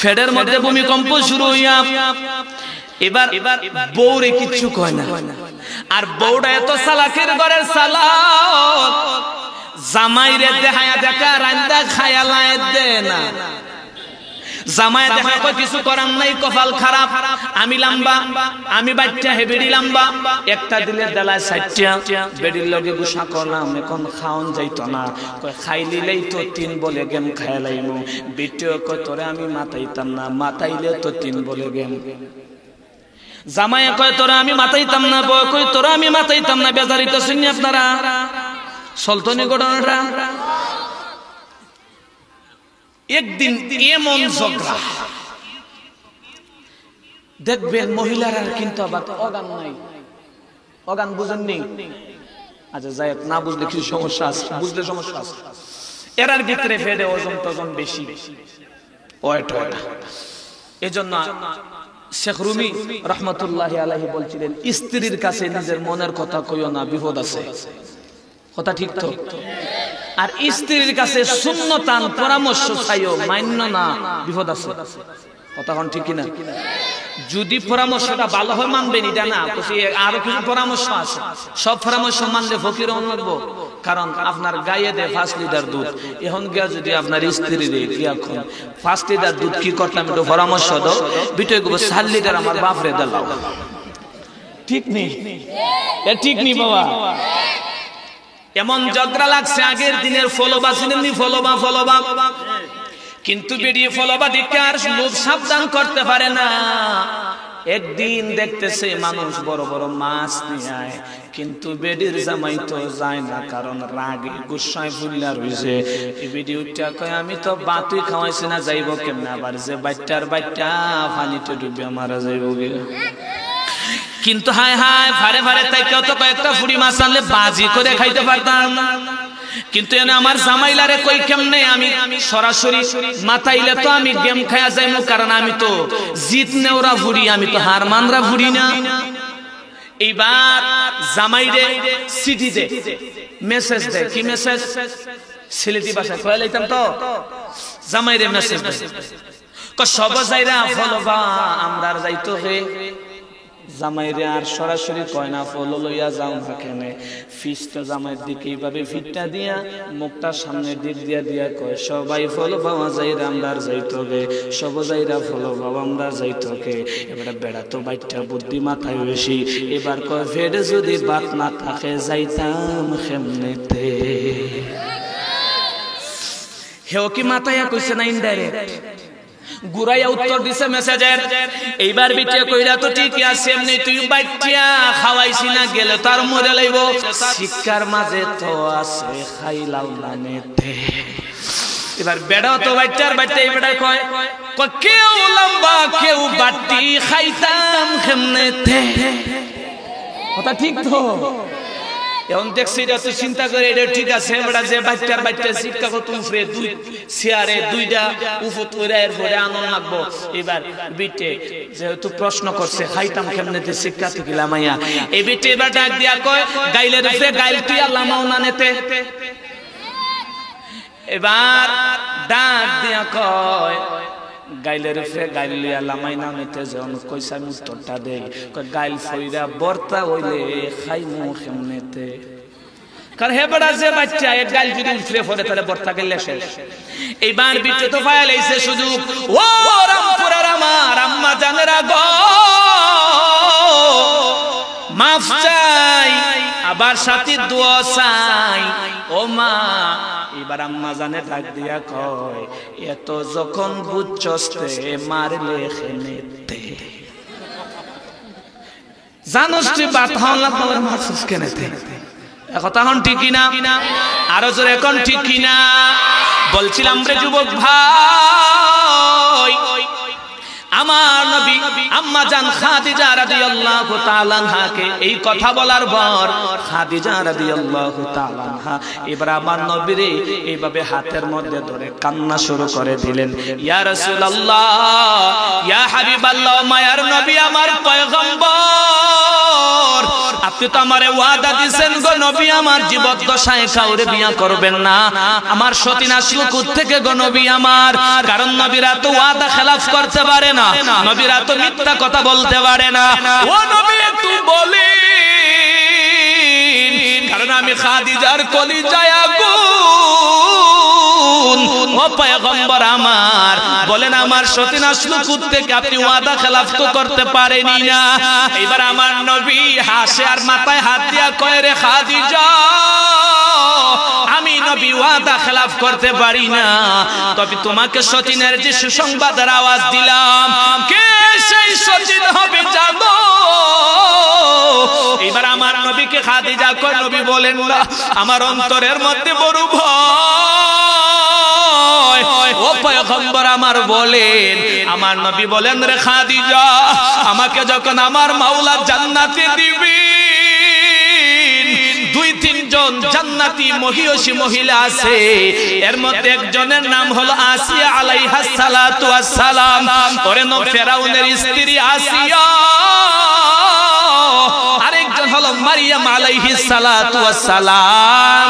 ফেডের মধ্যে ভূমিকম্প শুরু হইয়া এবার বউরে কিচ্ছু কয় না। আর বউটা এত চালাকের ঘরের চালাক, জামাইরে দেখায়া দেখা রান্দা খায়ালায় দে না। জামাই দেখা কয় কিছু করার নাই, কপাল খারাপ। আমি লম্বা, আমি বাচ্চা হে বেড়ি লম্বা, একটা দিলে দেলায় 60টা। বেড়ির লগে গুসা করলাম, এখন খাওন যাইতো না। কয় খাই লিলেই তো 3 বলে গেম খায়ালাইমু। বিটিও কয় তোরে আমি মাতাইতাম না, মাতাইলে তো 3 বলে গেম। জামাই কয় তোরা আমি মাতাইতাম না, বউ কয় তোরা আমি মাতাইতাম না। বেজারিত শুনি আপনারা সলতনি ঘটনাটা। একদিন এমন ঝগড়া দেখবেন মহিলারা কিন্তু আবার অগান নাই। অগান বুঝেননি? আচ্ছা যাই হোক, না বুঝলে কিছু সমস্যা আছে, বুঝলে সমস্যা আছে। এরার ভিতরে ফেডে ওজন টজন বেশি, ওয়েট ওয়েট। এজন্য শেখ রুমি রহমতুল্লাহি আলাইহি বলছিলেন স্ত্রীর কাছে নিজের মনের কথা কইও না, বিপদ আছে। কথা ঠিক তো? আর স্ত্রীর কাছে সুন্নতান পরামর্শ চাইও, মান্য না, বিপদ আছে। কথা কোন ঠিক কিনা? যদি পরামর্শটা ভালো হয় মানবেন, এটা না। আরো কিছু পরামর্শ আছে, সব পরামর্শ মানলে ফকির লাগবো। কারণ আপনার গায়ে দেয় 5 লিটার দুধ, এখন গিয়া যদি আপনার স্ত্রী রে গিয়া 5 লিটার দুধ কি করতাম একটু পরামর্শ দাও, বিটে গো 4 লিটার আমার বাপরে দাও। ঠিক নেই? ঠিক নেই বাবা। এমন ঝগড়া লাগছে আগের দিনের ফলোবা ছিলেন, ফলোবা কিন্তু বেরিয়ে ফলোবা দিকে আর লোক সাবধান করতে পারে না। একদিন দেখতেছে মানুষ বড় বড় মাছ নিয়ে আয়, কিন্তু বেডির জামাই তো যায় না, কারণ রাগে গুসায় ফুল্লা রয়েছে। এই ভিডিওটা কয় আমি তো বাতুই খাওয়াইছি না, যাইব কেমনে, আবার যে বাচ্চার বাচ্চা পানিতে ডুবে মারা যাইব গে। কিন্তু হায় হায় ফারে ফারে তাই কেউ তো কয়েকটা ফুড়ি মাছ আনলে বাজি করে খাইতে পারতাম, কিন্তু এনে আমার জামাইলারে কই কেমনে আমি সরাসরি মাথাইলে তো আমি গেম খায়া যাইমু, কারণ আমি তো জিত নেওরা ফুড়ি, আমি তো হার মানরা ফুড়ি না। এইবার জামাইরে চিঠি দে, মেসেজ দে, কি মেসেজ, সিলেটি ভাষায় কয়ে লাইতাম তো, জামাইরে মেসেজ দে ক সব যাইরা ফলবা আমরার যাইতো হে। জামাইরে আর সরাসরি কয় না ফল লইয়া যাও না কেনে, ফিসটা জামাইয়ের দিকে এইভাবে ফিটটা দিয়া মুখটা সামনের দিক দিয়া দিয়া কয় সবাই ফল বাবা যাইরা আমরার যাইতো গে, সব যাইরা ফল বাবা আমরা যাইতো গে। এবারে বেড়া তো বাইটা বুদ্ধি মাথায় বেশি, এবার কয় ফেরে যদি বাত না থাকে যাইতাম কেমনেতে। হেও কি মাথায় কইছে না ইনডাইরেক্ট গুরাইয়া উত্তর দিছে মেসেজের। এইবার বিটিয়া কইরা তো ঠিকই আছে, এমনি তুই বাচ্চা খাওয়াইছি না, গেলে তার মরে লাইব, শিক্ষার মাঝে তো আছে খাইলাও নানেতে। এবার বেড়া তো বাচ্চার বাচ্চা, এই বেড়া কয় কেউ লম্বা কেউ বাটি খাইতাম কেমনেতে। কথা ঠিক তো? এখন দেখছি এটা তো চিন্তা করে এটা ঠিক আছে, বেড়া যে বাচ্চার বাচ্চা শিক্ষা কত উপরে দুই চেয়ারে দুইটা উফত করে এরপরে আনন্দ লাগবো। এবার বিটে যেহেতু প্রশ্ন করছে খাইতাম কেমনেতে শিক্ষা থেকে লামাইয়া, এই বিটে এবার ডাক দিয়া কয় গাইলের উপরে গাইল তুই লামাও না নেতে। এবার ডাক দিয়া কয় গাইলের উপরে গাইল লিয়া লামাই না নেতে, যখন কইসা আমি উত্তরটা দেই গাইল ফইরা বর্তা হইলে খাইমু কেমনেতে। কারণ হে বড়া যে বাচ্চা এক গাইল যদি উঠলে পড়ে তাহলে বর্তা গেলে শেষ। এইবার বিটে তো ফাইল আইছে সুযোগ, ও রামপুরের আমার আম্মা জানেরা গো মাফ চাই, আবার সাথে দোয়া চাই ও মা। এবার আম্মা জানে ডাক দিয়া কয় এত যখন বুঝছতে মারলে খেনেতে, জানোস তুই বাত হন লাগবে মারছস কেনেতে। কথা হন ঠিক কিনা? আরো জোরে এখন ঠিক কিনা? বলছিলাম রে যুবক ভাই, আমার নবী আম্মা জান খাদিজা রাদিয়াল্লাহু তাআলা আনহাকে এই কথা বলার পর খাদিজা রাদিয়াল্লাহু তাআলা আনহা এবার আমার নবীরে এইভাবে হাতের মধ্যে ধরে কান্না শুরু করে দিলেন। ইয়া রাসূলুল্লাহ, ইয়া হাবিবাল্লাহ, মায়ার নবী, আমার পয়গম্বর, আপনি তো আমারে ওয়াদা দিয়েছেন গো নবী আমার জীবদ্দশায় কাউরে বিয়া করবেন না, আমার সতীন আসলো কোত্থেকে গো নবী আমার? কারণ নবীরা তো ওয়াদা খেলাফ করতে পারে না, নবীরা তো মিথ্যা কথা বলতে পারে না। ও নবী একটু বলেন, কারণ আমি খাদিজার কলিজায় আগুন। ও পয়গম্বর আমার, বলেন আমার সতীন আসলো কোত্থেকে? আপনি ওয়াদা খেলাফ তো করতে পারেনি না। এবার আমার নবী হাসে আর মাথায় হাত দিয়া কয় রে খাদিজা, আমি নবী ওয়াদা খেলাফ করতে পারি না, তবে তোমাকে সতীনের যে সুসংবাদের আওয়াজ দিলাম, কে সেই সতীন হবে জানো? এবার আমার নবীকে খাদিজা কয় নবী বলেন না, আমার অন্তরের মধ্যে বড় ভয়। ও পয়গম্বর আমার বলেন, আমার নবী বলেন রে খাদিজা, আমাকে যখন আমার মাওলা জান্নাতে দিবে, দুই তিনজন জান্নাতি মহিয়সী মহিলা আছে, এর মধ্যে একজনের নাম হলো আসিয়া আলাইহা সালাতু ওয়াস সালাম, ওরে নো ফেরাউনের স্ত্রী আসিয়া, আরেকজন হলো মারিয়াম আলাইহিস সালাতু ওয়াস সালাম।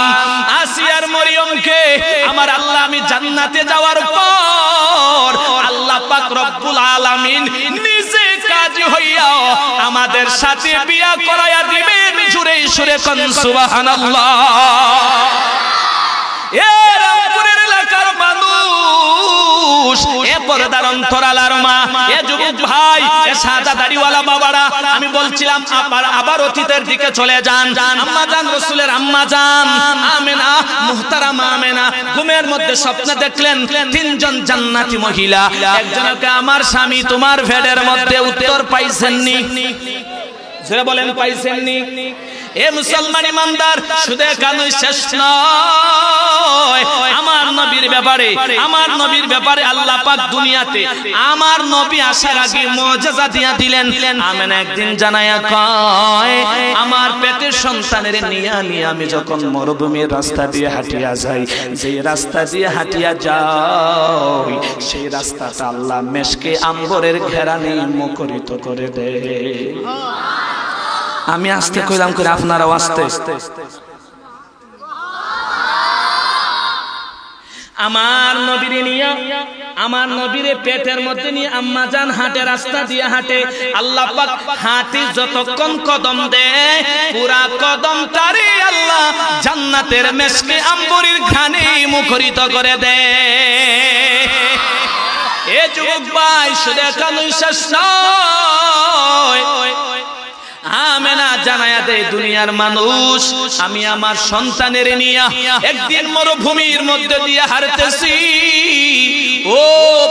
আসিয়ার মরিয়মকে আমার আল্লাহ আমি জান্নাতে যাওয়ার পর আল্লাহ পাক রব্বুল আলামিন নিজে কাজী হইয়া আমাদের সাথে বিয়া করায়া দিবেন। জোরে সুরে কোন সুবহানাল্লাহ। এ রামপুরের এলাকার মানুষ, মানুষ, এ পর্দার অন্তরালার মা, এ যুবক ভাই, এ সাদা দাড়িওয়ালা বাবারা, আমি বলছিলাম আবার অতীতের দিকে চলে যান। আম্মা জান, রাসূলের আম্মা জান আমেনা, মুহতারামা আমেনা ঘুমের মধ্যে স্বপ্ন দেখলেন তিনজন জান্নাতি মহিলা। একজনকে আমার স্বামী তোমার ভেড়ের মধ্যে, উত্তর পাইছেননি? যারা বলেন পাইছেননি? এ মুসলমান ইমানদার, শুধু কানুই শেষ নয়, আমার নবীর ব্যাপারে আল্লাহ পাক দুনিয়াতে আমার নবী আসার আগে মুজিজা দিয়া দিলেন। আমেনা একদিন জানায়া কয়, আমার পেটের সন্তানের নিয়ে আমি যখন মরুভূমির রাস্তা দিয়ে হাঁটিয়া যাই, যে রাস্তা দিয়ে হাঁটিয়া যাই, সেই রাস্তাটা আল্লাহ মেশকে আম্বরের ঘেরানে মুখরিত করে দেয়। আমি আস্তে কইলাম করে, আপনারাও আস্তে। আমার নবীরে নিয়ে, আমার নবীরে পেটের মধ্যে নিয়ে আম্মা জান হাঁটে, রাস্তা দিয়ে হাঁটে। আল্লাহ পাক হাঁটি যতক্ষণ কদম দেয়, পুরা কদমটারে আল্লাহ জান্নাতের মেশকে আম্বরের ঘ্রাণে মুখরিত করে দেয়। এ যুবক ভাই, শুধু কানুই শেষ নয়, আমেনা জানায়া দেয় দুনিয়ার মানুষ, আমি আমার সন্তানের নিয়ে একদিন মরুভূমির মধ্যে দিয়ে হাঁটতেছি। ও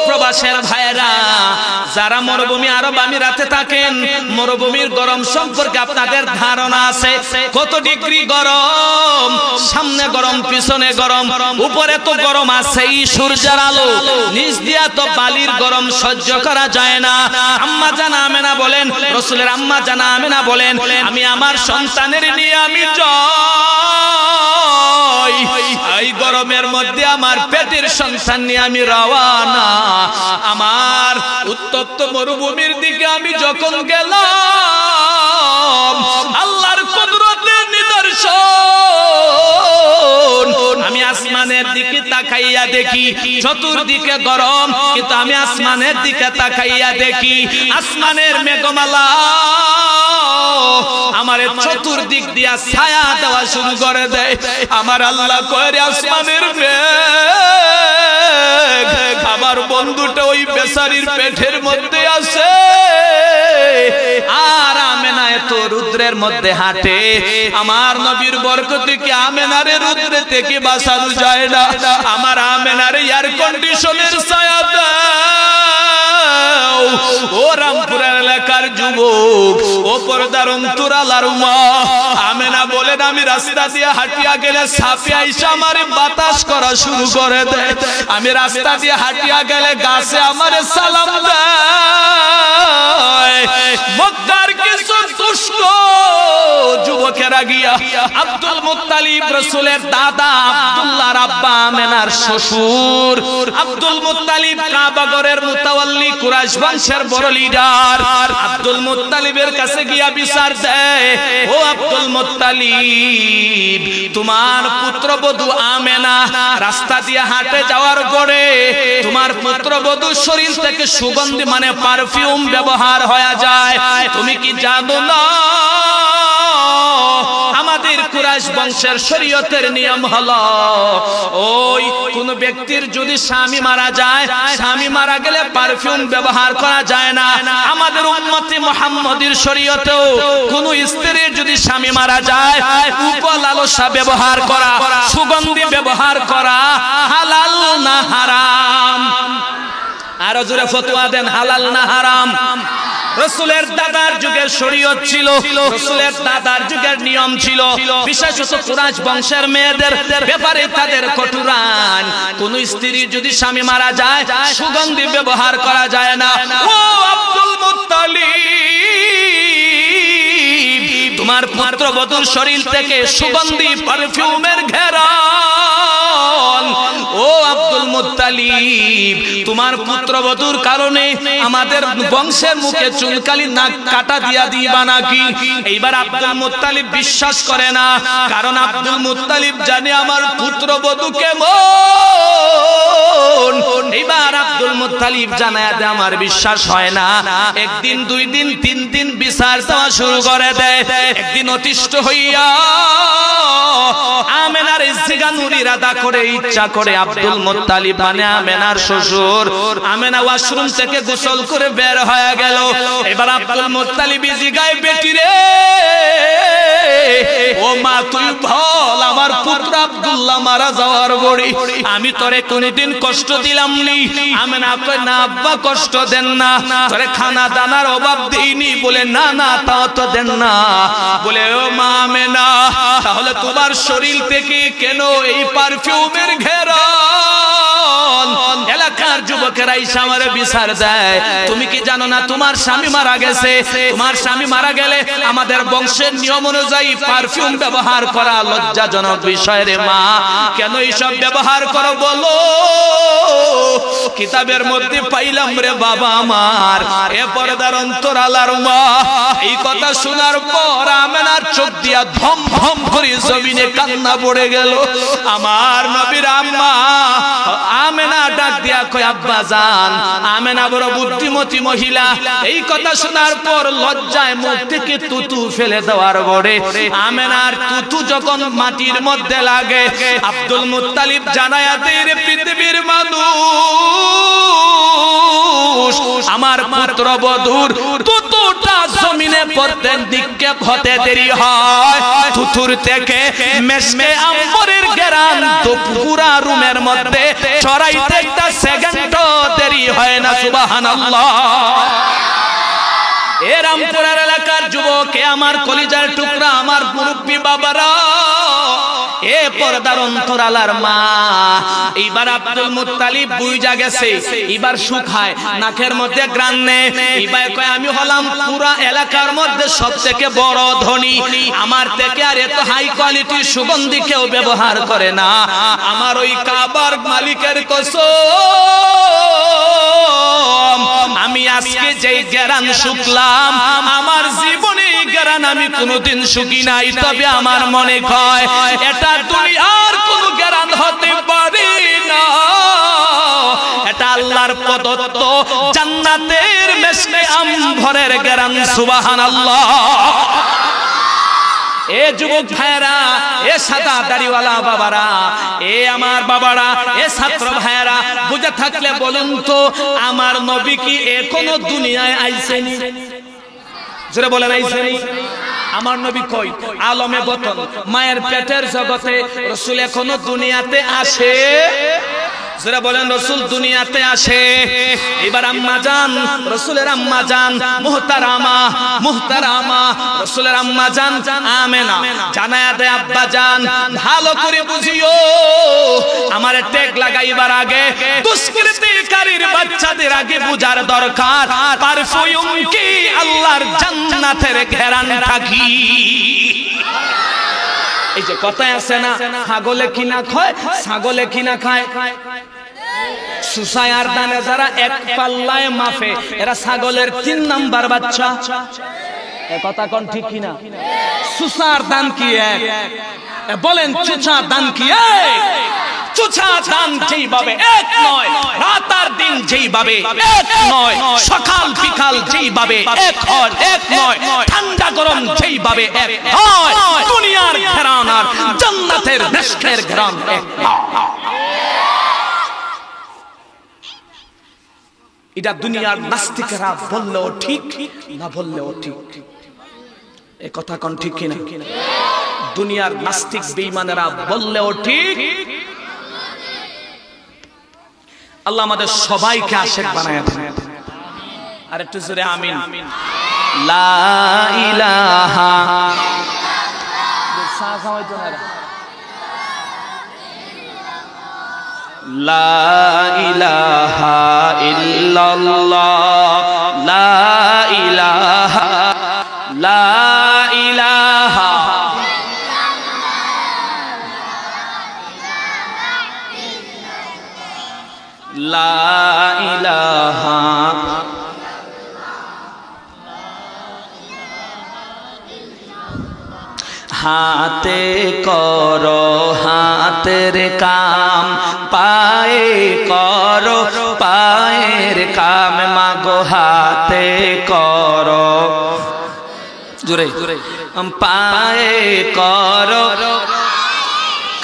প্রবাসের ভাইরা, যারা মরুভূমি আরব আমিরাতে থাকেন, মরুভূমির গরম সম্পর্কে আপনাদের ধারণা আছে? কত ডিগ্রি গরম, সামনে গরম, পিছনে গরম, উপরে তো গরম আছেই সূর্যের আলো, নিচ দিয়া তো বালির গরম সহ্য করা যায় না। আম্মা জান আমেনা বলেন, রাসূলের আম্মা জান আমেনা বলেন, আমি আমার সন্তানের নিয়ে আমি যাই, এই গরমের মধ্যে আমার পেটের সন্তান নিয়ে আমি রওয়ানা। আমার উত্তপ্ত মরুভূমির দিকে আমি যখন গেলাম, আল্লাহর কুদরতের নিদর্শন, আমি আসমানের দিকে তাকাইয়া দেখি, চতুর্দিকে গরম, কিন্তু আমি আসমানের দিকে তাকাইয়া দেখি আসমানের মেঘমালা আমার চতুর্দিক দিয়া ছায়া দেওয়া শুরু করে দেয়। আমার আল্লাহ কয়, আসমানের মেঘ, আমার বন্ধুটা ওই বেচারির পেটের মধ্যে আছে, আর আমেনা এত রুদ্রের মধ্যে হাঁটে। আমার নবীর বরকতে কি আমেনারে রুদ্র থেকে বাঁচানো যায় না? আমার আমেনারে এয়ার কন্ডিশনের ছায়া দাও। ও রামপুরা এলাকার যুবক, ও পর্দার অন্তরালার মা, আমেনা বলেন, আমি রাস্তা দিয়ে হাঁটিয়া গেলে সাপে আইসা আমারে বাতাস করা শুরু করে দেয়। আমি রাস্তা দিয়ে হাঁটিয়া গেলে গাছে আমারে সালাম দেয়। মক্কার কিছু দুষ্ট যুবকেরা গিয়া আব্দুল মুত্তালিব, রাসূলের দাদা, আব্দুল্লাহর আব্বা, আমেনার শ্বশুর আব্দুল মুত্তালিব, কাবা ঘরের মুতাওয়াল্লি, কুরাইশ বংশের বড় লিডার, আব্দুল মুত্তালিবের কাছে গিয়া বিচার দেয়, ও আব্দুল মুত্তালিব, তোমার পুত্রবধূ আমেনা রাস্তা দিয়ে হাঁটে যাওয়ার পরে তোমার পুত্রবধূর শরীর থেকে সুগন্ধি মানে পারফিউম ব্যবহার হয়ে যায়। তুমি কি জানো না আমাদের কুরাইশ বংশের শরীয়তের নিয়ম হলো, ওই কোন ব্যক্তির যদি স্বামী মারা যায়, স্বামী মারা গেলে পারফিউম ব্যবহার করা যায় না। আমাদের উম্মতে মুহাম্মাদীর শরীয়তেও কোন স্ত্রীর যদি স্বামী মারা যায়, উপলালসা ব্যবহার করা, সুগন্ধি ব্যবহার করা হালাল না হারাম? আরো জোরে ফতোয়া দেন, হালাল না হারাম? রাসূলের দাদার যুগের শরীয়ত ছিল, রাসূলের দাদার যুগের নিয়ম ছিল, বিশেষত কুরাইশ বংশের মেয়েদের ব্যাপারে তাদের কঠোর আইন। কোন স্ত্রী যদি স্বামী মারা যায়, সুগন্ধি ব্যবহার করা যায় না। ও আব্দুল মুত্তালিব, তোমার পুত্রবধূর শরীর থেকে সুগন্ধি পারফিউমের ঘেরান। ও আব্দুল মুত্তালিব, তোমার পুত্রবধূর কারণে আমাদের বংশের মুখে চুলকালি নাক কাটা দিয়া দিবা নাকি? এইবার আব্দুল মুত্তালিব বিশ্বাস করে না, কারণ আব্দুল মুত্তালিব জানে আমার পুত্রবধূ কেমন। এইবার আব্দুল মুত্তালিব জানায় দেয়, আমার বিশ্বাস হয় না। একদিন, দুই দিন, তিন দিন বিচার দেওয়া শুরু করে দেয়। একদিন অতিষ্ঠ হইয়া আমেনার ইজ্জিগানুর ইরাদা করে, ইচ্ছা করে আব্দুল আব্দুল মুত্তালিব মানে আমেনার শ্বশুর। আমেনা ওয়াশরুম থেকে গোসল করে বের হয়ে গেল। এবার আব্দুল মুত্তালিব জিগায়, বেটি রে ও মা তুই বল, আমার পুত্র আব্দুল্লাহ মারা যাওয়ার পরে আমি তোরে কোনদিন কষ্ট দিলাম নি? আমেনা কয়, না আব্বা কষ্ট দেন না, তোরে খানা দানার অভাব দেইনি। বলে না না তাও তো দেন না। বলে ও মা আমেনা, তাহলে তোমার শরীর থেকে কেন এই পারফিউমের ঘেরান? এলাকার যুবকেরা এসে আমার বিচার দেয়, তুমি কি জানো না তোমার স্বামী মারা গেছে? তোমার স্বামী মারা গেলে আমাদের বংশের নিয়ম অনুযায়ী পারফিউম ব্যবহার করা লজ্জাজনক বিষয় রে মা, কেন এইসব ব্যবহার করো বলো? কিতাবের মধ্যে পাইলাম রে বাবা আমার। এ পর্দার অন্তরালার মা এই কথা শোনার পর আমেনার চোখ দিয়া ধম ধম করে জমিনে কান্না পড়ে গেল। আমার নবীর আম্মা আমেনা ডাক দিয়া কয়, আব্বা জান। আমেনা বড় বুদ্ধিমতী মহিলা, এই কথা শোনার পর লজ্জায় মুখ থেকে তুতু ফেলে দেওয়ার পরে আমেনার তুতু যখন মাটির মধ্যে লাগে, আব্দুল মুত্তালিব জানায়া দেয়, রে পৃথিবীর মানুষ, আমার পুত্রবধূর তুতুটা জমিনে পড়তে নিক্ষেপ হতে দেরি হয়, তুতুর থেকে মেশকে আম্বরের ঘেরান তো পুরা রুমের মধ্যে ছড়াইতে একটা সেকেন্ডও দেরি হয় না। সুবহানাল্লাহ। এ রামপুরার এলাকার যুবক, আমার কলিজার টুকরা, আমার মুরব্বী বাবারা, এ পর্দার অন্তরালার মা, এইবার আব্দুল মুত্তালিব বুইজা গেছে, এবার শুকায় নাকের মধ্যে গ্রান নেই। এবার কয়, আমি হলাম পুরা এলাকার মধ্যে সবথেকে বড় ধনী, আমার থেকে আর এত হাই কোয়ালিটির সুগন্ধি কেউ ব্যবহার করে না। আমার ওই কাবার মালিকের কসম, আমি আজকে যেই গ্রান শুকলাম, আমার জীবনে এই গ্রান আমি কোনোদিন শুকি নাই। তবে আমার মনে হয় এটা দুনিয়ার কোন গ্রান হতে পারে না, এটা আল্লাহর প্রদত্ত জান্নাতের মেশকে আম্বরের গ্রান। সুবহানাল্লাহ। এ যুবক ভাইরা, এ সাদা দাড়িওয়ালা বাবারা, এ আমার বাবারা, এ ছাত্র ভাইরা, বুঝে থাকলে বলুন তো, আমার নবী কি এখনো দুনিয়ায় আইছেনি? যারা বলেন আইছেনি? আমার নবী কই? আলমে বতন, মায়ের পেটের জগতে রাসূল এখনো দুনিয়াতে আসে। যারা বলেন রাসূল দুনিয়াতে আসে। এবার আম্মা জান, রাসূলের আম্মা জান মুহতারামা, মুহতারামা রাসূলের আম্মা জান আমেনা জানায়া দেয়, আব্বা জান ভালো করে বুঝিও, আমারে টেক লাগাইবার আগে দুষ্কৃতিকারীর বাচ্চাদের আগে বুঝার দরকার পারফিউম কি আল্লাহর জান্নাতের ঘেরান থাকি। এই যে কথায় আছে না, ছাগলে কিনা খায়, ছাগলে কিনা খায়। সুসায় আর দানে যারা এক পাল্লায় মাফে, এরা ছাগলের 3 নাম্বার বাচ্চা। এ কথা কোন ঠিক কিনা? সুসার দান কি এক? বলেন চুচা দান কি এক? চুচা দান যেইভাবে এক নয়, রাত আর দিন যেইভাবে এক নয়, সকাল বিকাল যেইভাবে এক হয় এক নয়, ঠান্ডা গরম যেইভাবে এক হয়, দুনিয়ার ঘেরান আর জান্নাতের মেশকের ঘেরান এক। এটা দুনিয়ার নাস্তিকেরা বললেও ঠিক, না বললেও ঠিক। এই কথা কোন ঠিক কিনা? দুনিয়ার নাস্তিক বেঈমানেরা বললেও ঠিক। আল্লাহ আমাদের সবাইকে আশিক বানায় দেন। আর একটু জোরে আমিন। লা ইলাহা লা ইলাহা ইল্লাল্লাহ, লা ইলাহা, লা ইলাহা, লা ইলাহা, হাতে করো হাতের কাম, পায়ে করো পায়ের কাম, মাগো হাতে করো জোরে পায়ে করো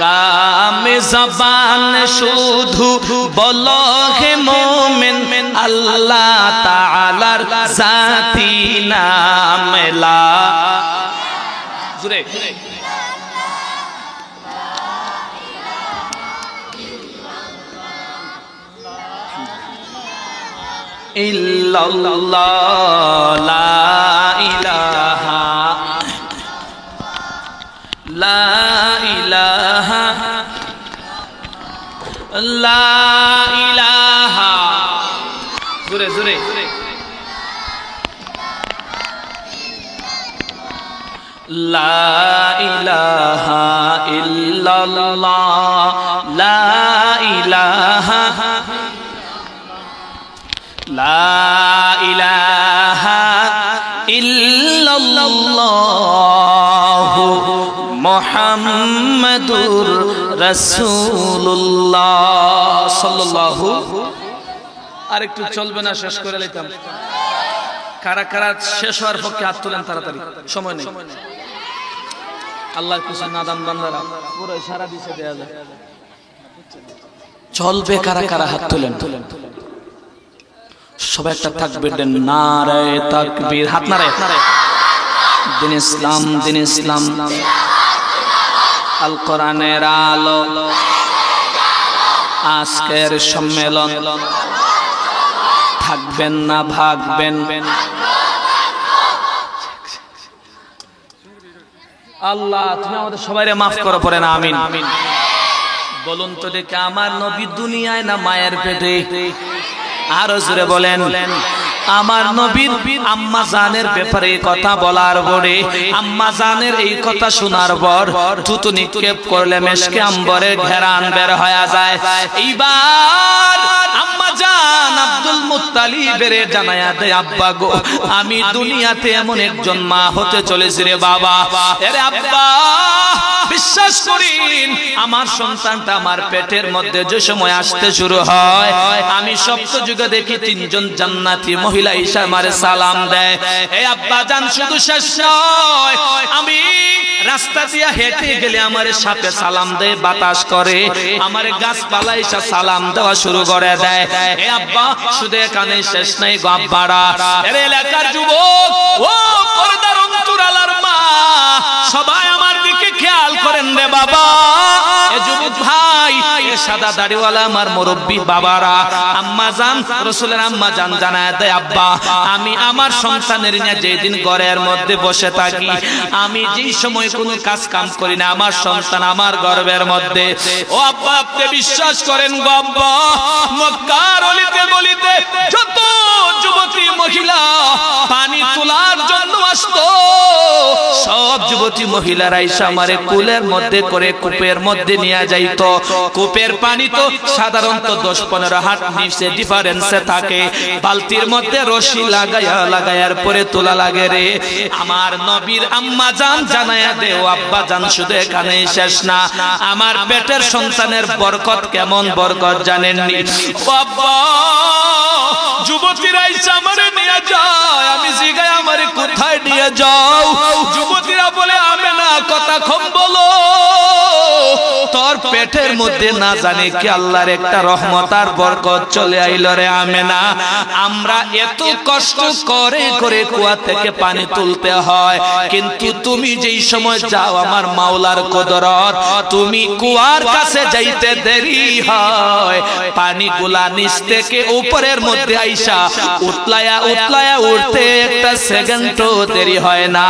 কামে জবান শুধু বলো হে মুমিন আল্লাহ তাআলার জাতি নাম লা জুরে ইল্লাল্লাহ লা ইলাহা লা ইলাহা লা ইলাহা জোরে জোরে লা ইলাহা ইল্লাল্লাহ লা ইলাহা লা ইলাহা ইল্লাল্লাহ মুহাম্মাদুর রাসূলুল্লাহ সাল্লাল্লাহু। আর একটু চলবে না, শেষ করে লইতাম। কারা কারা শেষ হওয়ার পক্ষে হাত তোলেন তাড়াতাড়ি, সময় নেই। আল্লাহর কিছু নাদান বান্দারা পুরো ইশারা দিছে দেয়া যায়। চলবে কারা কারা হাত তোলেন, সবাই একটা তাকবীর দেন, নারে তাকবীর, হাত নারে। দিন ইসলাম, দিন ইসলাম, আল কোরআনের আলো, আজকের সম্মেলন, থাকবেন না ভাগবেন। আল্লাহ তুমি আমাদের সবাইরে মাফ করো, পড়ে না আমিন। বলুন তো দেখে, আমার নবী দুনিয়ায় না মায়ের পেটে? আরো জোরে বলেন। আমার নবীর আম্মা জানের ব্যাপারে কথা বলার পরে, আম্মা জানের এই কথা শোনার পর থুতু নিক্ষেপ করলে মেশকে আম্বরে ঘেরান বের হয়ে যায়। এইবার আম্মা জান আব্দুল মুত্তালিবের জানায়া দেয়, আব্বা গো, আমি দুনিয়াতে এমন একজন মা হতে চলেছি রে বাবা। আরে আব্বা, বিশ্বাস করেন, আমার সন্তানটা আমার পেটের মধ্যে যে সময় আসতে শুরু হয়, আমি সপ্ত যুগে দেখি তিনজন জান্নাতি মহিলা এসে আমারে সালাম দেয়। এই আব্বা জান, শুধু শেষ নয়, আমি রাস্তা দিয়ে হেঁটে গেলে আমারে সাপে সালাম দেয়, বাতাস করে, আমারে গাছপালা এসে সালাম দেওয়া শুরু করে দেয়। এই আব্বা, শুধু এখানে শেষ নাই গো আব্বারা, এর এলাকার যুবক, ও পর্দার অন্তরালার মা, সবাই আমার দিকে খেয়াল করেন রে বাবা। এ যুবক ভাই, এ সাদা দাড়িওয়ালা আমার মুরব্বি বাবারা, আম্মা জান, রাসূলের আম্মা জান জানায় দেয়, আব্বা, আমি আমার সন্তানের নিয়ে যেদিন ঘরের মধ্যে বসে থাকি, আমি যেই সময় কোনো কাজ কাম করি না, আমার সন্তান আমার গর্ভের মধ্যে। ও আব্বা, আপনি বিশ্বাস করেন গো আব্বা, মক্কার অলিতে গলিতে যত যুবতী মহিলা পানি তোলার জন্য আসতো, সব যুবতী মহিলারা এসে আমারে কুলের মধ্যে করে কূপের মধ্যে নিয়ে যাইতো। কূপের পানি তো সাধারণত 10-15 হাত নিচে ডিফারেন্সে থাকে, বালতির মধ্যে রশি লাগায়ার পরে তোলা লাগে রে। আমার নবীর আম্মা জান জানায়া দেও, আব্বা জান, শুধু এখানে শেষ না, আমার পেটের সন্তানের বরকত কেমন বরকত জানেননি? বাবা, যুবতীরা এসে আমারে নিয়ে যায়, আমি জিগায় আমারে কোথায় নিয়ে যাও? যুবতীরা বলে, আমি না, কথা কম বলো, তোর পেটের মধ্যে না জানি কি আল্লাহর একটা রহমত আর বরকত চলে আইল রে আমেনা। আমরা এত কষ্ট করে করে কুয়া থেকে পানি তুলতে হয়, কিন্তু তুমি যেই সময় যাও, আমার মাওলার কুদরত, তুমি কুয়ার কাছে যাইতে দেরি হয়, পানিগুলা নিচ থেকে উপরের মধ্যে আইসা উতলায়া উতলায়া উঠতে একটা সেকেন্ডও দেরি হয় না।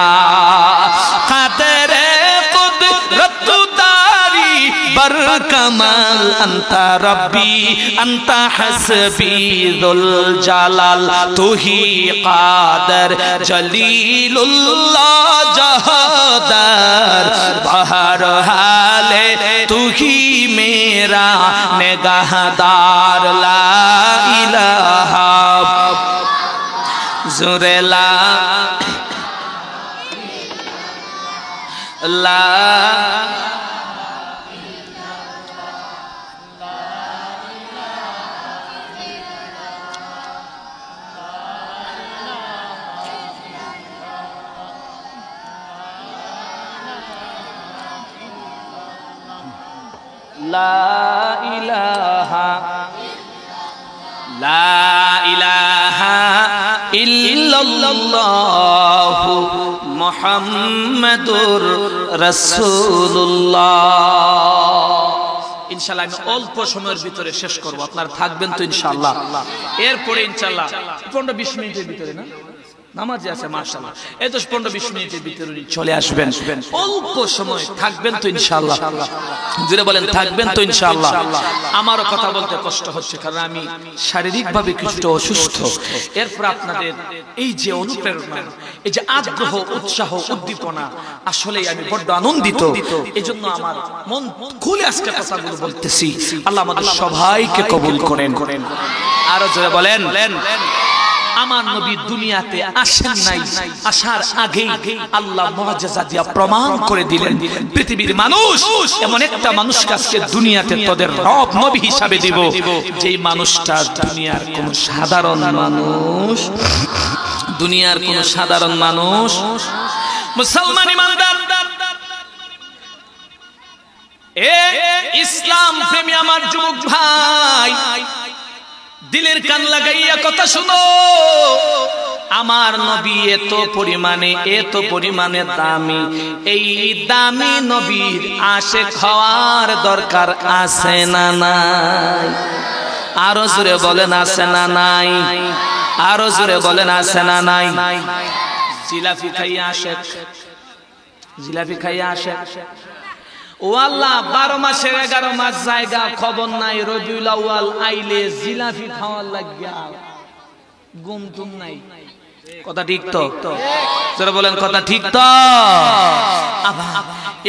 কাদেরে কুদরত দারি बर कमाल अंता रब्बी अंता हसबी दुल जलाल तू ही कादर जलीलुल्लाह जहादर बहर हाले तू ही मेरा निगाहदार ला इलाहा जुरेला ला লা ইলাহা ইল্লাল্লাহু মুহাম্মাদুর রাসূলুল্লাহ। ইনশাআল্লাহ আমি অল্প সময়ের ভিতরে শেষ করব, আপনারা থাকবেন তো ইনশাআল্লাহ। এরপরে ইনশাআল্লাহ 15-20 মিনিটের ভিতরে না নামাজে আছে মাশাআল্লাহ, এই 10-15-20 মিনিটের ভিতরে চলে আসবেন, অল্প সময় থাকবেন তো ইনশাআল্লাহ। জোরে বলেন থাকবেন তো ইনশাআল্লাহ। আমারও কথা বলতে কষ্ট হচ্ছে কারণ আমি শারীরিকভাবে কিছুটা অসুস্থ। এরপর আপনাদের এই যে অনুপ্রেরণা, এই যে আগ্রহ, উৎসাহ, উদ্দীপনা, আসলেই আমি বড্ড আনন্দিত। এজন্য আমার মন খুলে আজকে কথাগুলো বলতেছি। আল্লাহ আমাদের সবাইকে কবুল করেন। আরো জোরে বলেন, আমার নবী দুনিয়াতে আসেন নাই, আসার আগেই আল্লাহ মুআজিজা দিয়া প্রমাণ করে দিলেন পৃথিবীর মানুষ এমন একটা মানুষকে আজকে দুনিয়াতে তোদের রব নবী হিসাবে দিব, যেই মানুষটা দুনিয়ার কোন সাধারণ মানুষ, দুনিয়ার কোন সাধারণ মানুষ। মুসলমান ইমানদার, এ ইসলাম প্রেমী আমার যুবক ভাই, দিলের কান লাগাইয়া কথা শুনো। আমার নবী এত পরিমাণে দামি, এই দামি নবীর আশিক হওয়ার দরকার আছে না নাই? আরো জোরে বলেন আছে না নাই? আরো জোরে বলেন আছে না নাই? জিলাপি খাইয়া আশিক, জিলাপি খাইয়া আশিক। ও আল্লাহ, 12 মাসের 11 মাস জায়গা খবর নাই, রবিউল আউয়াল আইলে জিলাপি খাওয়ার লাগিয়া গুমতুম নাই। কথা ঠিক তো? যারা বলেন কথা ঠিক তো?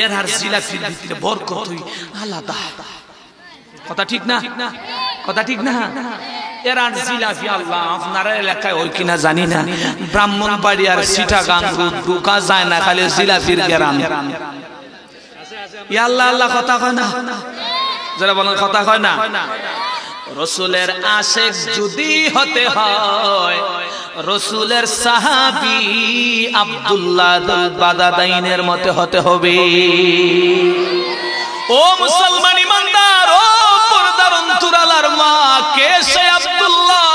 এর আর জিলাপির ভিতরে বরকত আলাদা। কথা ঠিক না? কথা ঠিক না? এর আর জিলাপি আল্লাহ আপনার এলাকায় ওই কিনা জানি না, ব্রাহ্মণবাড়িয়ার চিটাগাং ঢোকা যায় না, খালি জিলাপির গ্রাম। আল্লাহ আল্লাহ কথা কয় না? যারা বলেন কথা কয় না? রসুলের আশিক যদি হতে হয়, রসুলের সাহাবী আব্দুল্লাহ বাদাদাইনের মতে হতে হবে। ও মুসলমান ইমানদার, ও পর্দার অন্তরালার মা, কে সে আব্দুল্লাহ?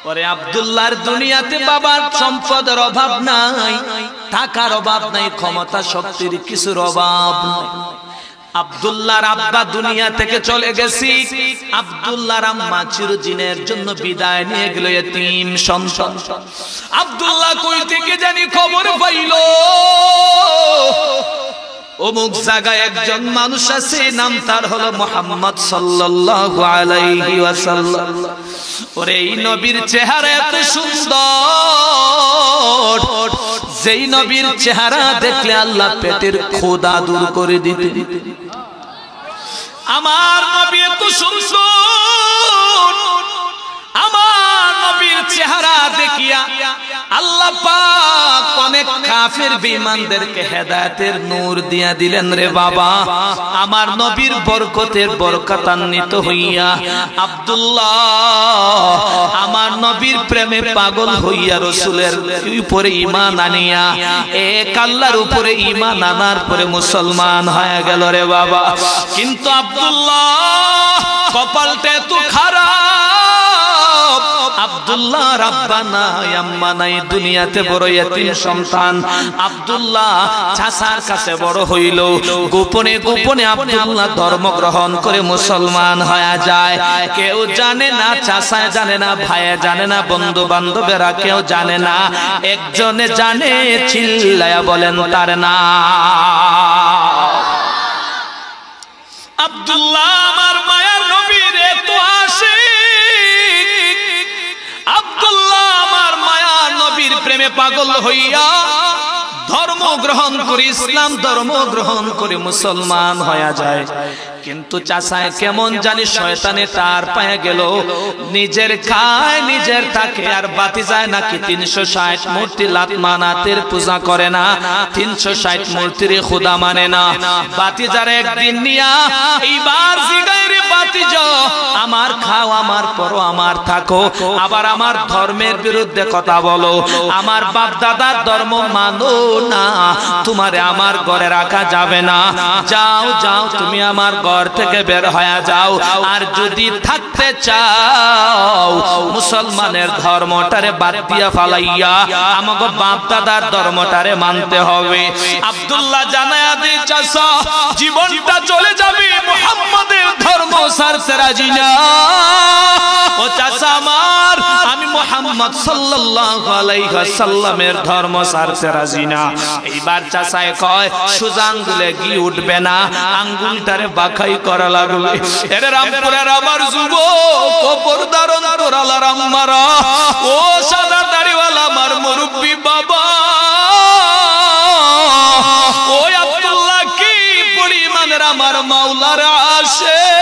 ওরে আব্দুল্লাহর দুনিয়াতে বাবার সম্পদের অভাব নাই, টাকার অভাব নাই, ক্ষমতা শক্তির কিছুর অভাব নাই। আব্দুল্লাহর আব্বা দুনিয়া থেকে চলে গেছি, আব্দুল্লাহর আম্মা চিরদিনের জন্য বিদায় নিয়ে গেল, এতিম সন্তান। আব্দুল্লাহ কই থেকে জানি খবর পাইল অমুক জায়গায় একজন মানুষ আছে, নাম তার হলো মুহাম্মদ সাল্লাল্লাহু আলাইহি ওয়াসাল্লাম। ওরে এই নবীর চেহারা এত সুন্দর, যেই নবীর চেহারা দেখলে আল্লাহ পেটের ক্ষুধা দূর করে দিতে। আমার নবী এত সুন্দর, আমার নবীর চেহারা দেখিয়া আল্লাহ পাক অনেক কাফের বেঈমানদেরকে হেদায়েতের নূর দিয়া দিলেন রে বাবা। আমার নবীর বরকতের বরকতান্বিত হইয়া আব্দুল্লাহ আমার নবীর প্রেমে পাগল হইয়া রাসূলের উপরে ঈমান আনিয়া এক আল্লাহর উপরে ঈমান আনার পরে মুসলমান হয়ে গেল রে বাবা। কিন্তু আব্দুল্লাহ কপালটা এত খারাপ, আব্দুল্লাহ আব্বা নাই আম্মা নাই, দুনিয়াতে বড় এতিম সন্তান। আব্দুল্লাহ চাচার কাছে বড় হইল, গোপনে গোপনে আব্দুল্লাহ ধর্ম গ্রহণ করে মুসলমান হয়ে যায়। কেউ জানে না, চাচায় জানে না, ভাইয়ে জানে না, বন্ধু বান্ধবেরা কেউ জানে না, একজনে জানে, চিল্লায়া বলেন তার নাম। আব্দুল্লাহ আমার মায়ার নবীর এত আশিক, আব্দুল্লাহ আমার মায়ার নবীর প্রেমে পাগল হইয়া ধর্ম গ্রহণ করে, ইসলাম ধর্ম গ্রহণ করে মুসলমান হয়ে যায়। কিন্তু চাচায় কেমন জানি শয়তানে তার পায়ে গেল, নিজের খায় নিজের থাকে, আর বাতিজায় নাকি 360 মূর্তি লাত মানাতের পূজা করে না, 360 মূর্তির খোদা মানে না। বাতিজার একদিন নিয়া এইবার জিগায় রে বাতিজা, আমার খাও, আমার পরো, আমার থাকো, আবার আমার ধর্মের বিরুদ্ধে কথা বলো, আমার বাপ দাদার ধর্ম মানো না, তোমারে আমার ঘরে রাখা যাবে না, যাও যাও তুমি আমার ঘর থেকে বের হয়ে যাও। আর যদি থাকতে চাও মুসলমানের ধর্মটারে বাদ দিয়া ফালাইয়া আমাকে বাপ দাদার ধর্মটারে মানতে হবে। আব্দুল্লাহ জানায়া দে চাচা জীবনটা চলে যাবে, মুহাম্মাদের ধর্ম ছাড়তে রাজি না। ও চাচা আমার, আমি মুহাম্মদ সাল্লাল্লাহু আলাইহি ওয়াসাল্লামের ধর্ম ছাড়তে রাজি না। এইবার চাচায় কয় সোজা আঙ্গুলে ঘি উঠবে না, আঙ্গুলটারে বাঁকাই করা লাগবে। এরে রামপুরের আমার যুবক, ও পর্দার অন্তরালার আম্মারা, ও সাদা দাড়িওয়ালা আমার মুরব্বি বাবা, ও আব্দুল্লাহ কি পরিমাণের আমার মাওলার আশিক।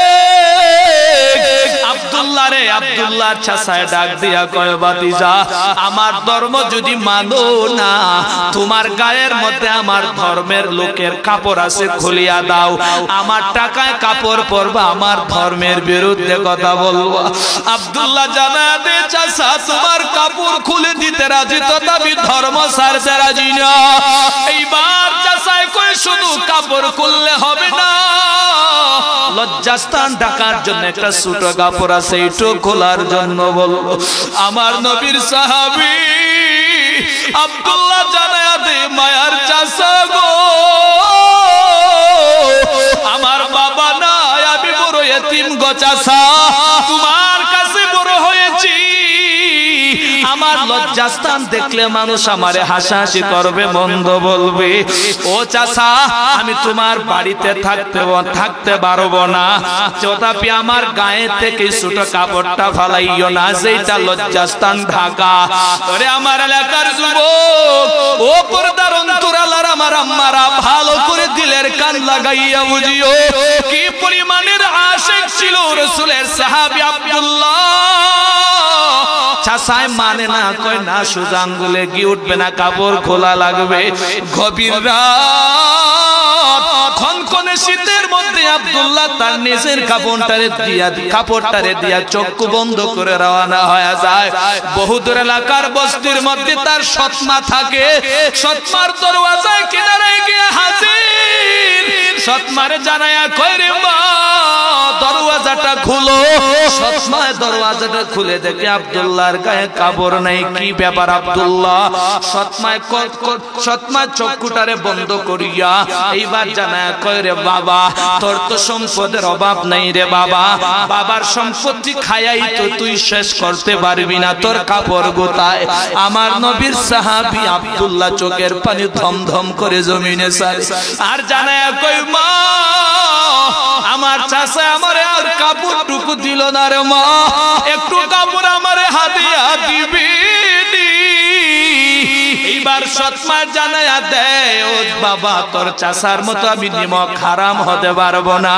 আব্দুল্লাহ রে, আব্দুল্লাহর চাচায় ডাক দিয়া কয় বাতিজা, আমার ধর্ম যদি মানো না, তোমার গায়ের মধ্যে আমার ধর্মের লোকের কাপড় আছে, খুলিয়া দাও, আমার টাকায় কাপড় পরবা, আমার ধর্মের বিরুদ্ধে কথা বলবো। আব্দুল্লাহ জানায়া দে চাচা তোমার কাপড় খুলে দিতে রাজি, তথাপি ধর্ম ছাড়তে রাজি না। এইবার চাচায় কয় শুধু কাপড় খুললে হবে না, লজ্জাস্থান ঢাকার জন্য একটা ছোট কাপড় আছে, এইটু খোলার জন্য বলবো। আমার নবীর সাহাবী আব্দুল্লাহ জানায়া দে মায়ার চাচা গো, আমার বাবা নাই, আমি বড় এতিম গো চাচা, তোমার কাছে বড় হয়েছি, আমার লজ্জাস্থান দেখলে মানুষ আমারে হাসাহাসি করবে, মন্দ বলবে। ও চাচা আমি তোমার বাড়িতে থাকতে পারবো না, তথাপি আমার গায়ে থেকে ছোট কাপড়টা ফালাইও না, যেটা লজ্জাস্থান ঢাকা। ওরে আমার এলাকার যুবক, ও পর্দার অন্তরালার আমার আম্মারা, ভালো করে দিলের কান লাগাইয়া বুঝিও কি পরিমাণের আশিক ছিল রাসূলের সাহাবী আব্দুল্লাহ। চাচায় মানে না, কয় না সোজা আঙ্গুলে ঘি উঠবে না, কাপড় খোলা লাগবে। গভীর রাত, খনখনে শীতের মধ্যে আব্দুল্লাহ তার নিজের কাপড়টারে দিয়া চক্ষু বন্ধ করে রওনা হয়ে যায়। বহুদূর এলাকার বস্তির মধ্যে তার সৎমা থাকে, সৎমার দরওয়াজায় কিনারায় গিয়ে হাজির। সৎমারে জানায়া কয় রে মা দরওয়াজাটা খুলো। সৎমা দরওয়াজাটা খুলে দেখে আব্দুল্লাহর গায়ে কাপড় নাই। কি ব্যাপার আব্দুল্লাহ? সৎমা চক্ষুটারে বন্ধ করিয়া এইবার জানায়া কয় রে বাবা তোর তো সম্পদের অভাব নাই রে বাবা, বাবার সম্পত্তি খায়াই তো তুই শেষ করতে পারবি না, তোর কাপড় গোতায়। আমার নবীর সাহাবী আব্দুল্লাহ চোখের পানি ধমধম করে জমিনে ছাড়ে আর জানায়া কয় মা আমার চাচা আমারে আর কাপড় টুকু দিল না রে মা, একটু কাপড় আমারে হাদিয়া দিবি। এইবার সৎমা জানায়া দেয় ও বাবা তোর চাচার মতো আমি নিমক হারাম হতে পারবো না,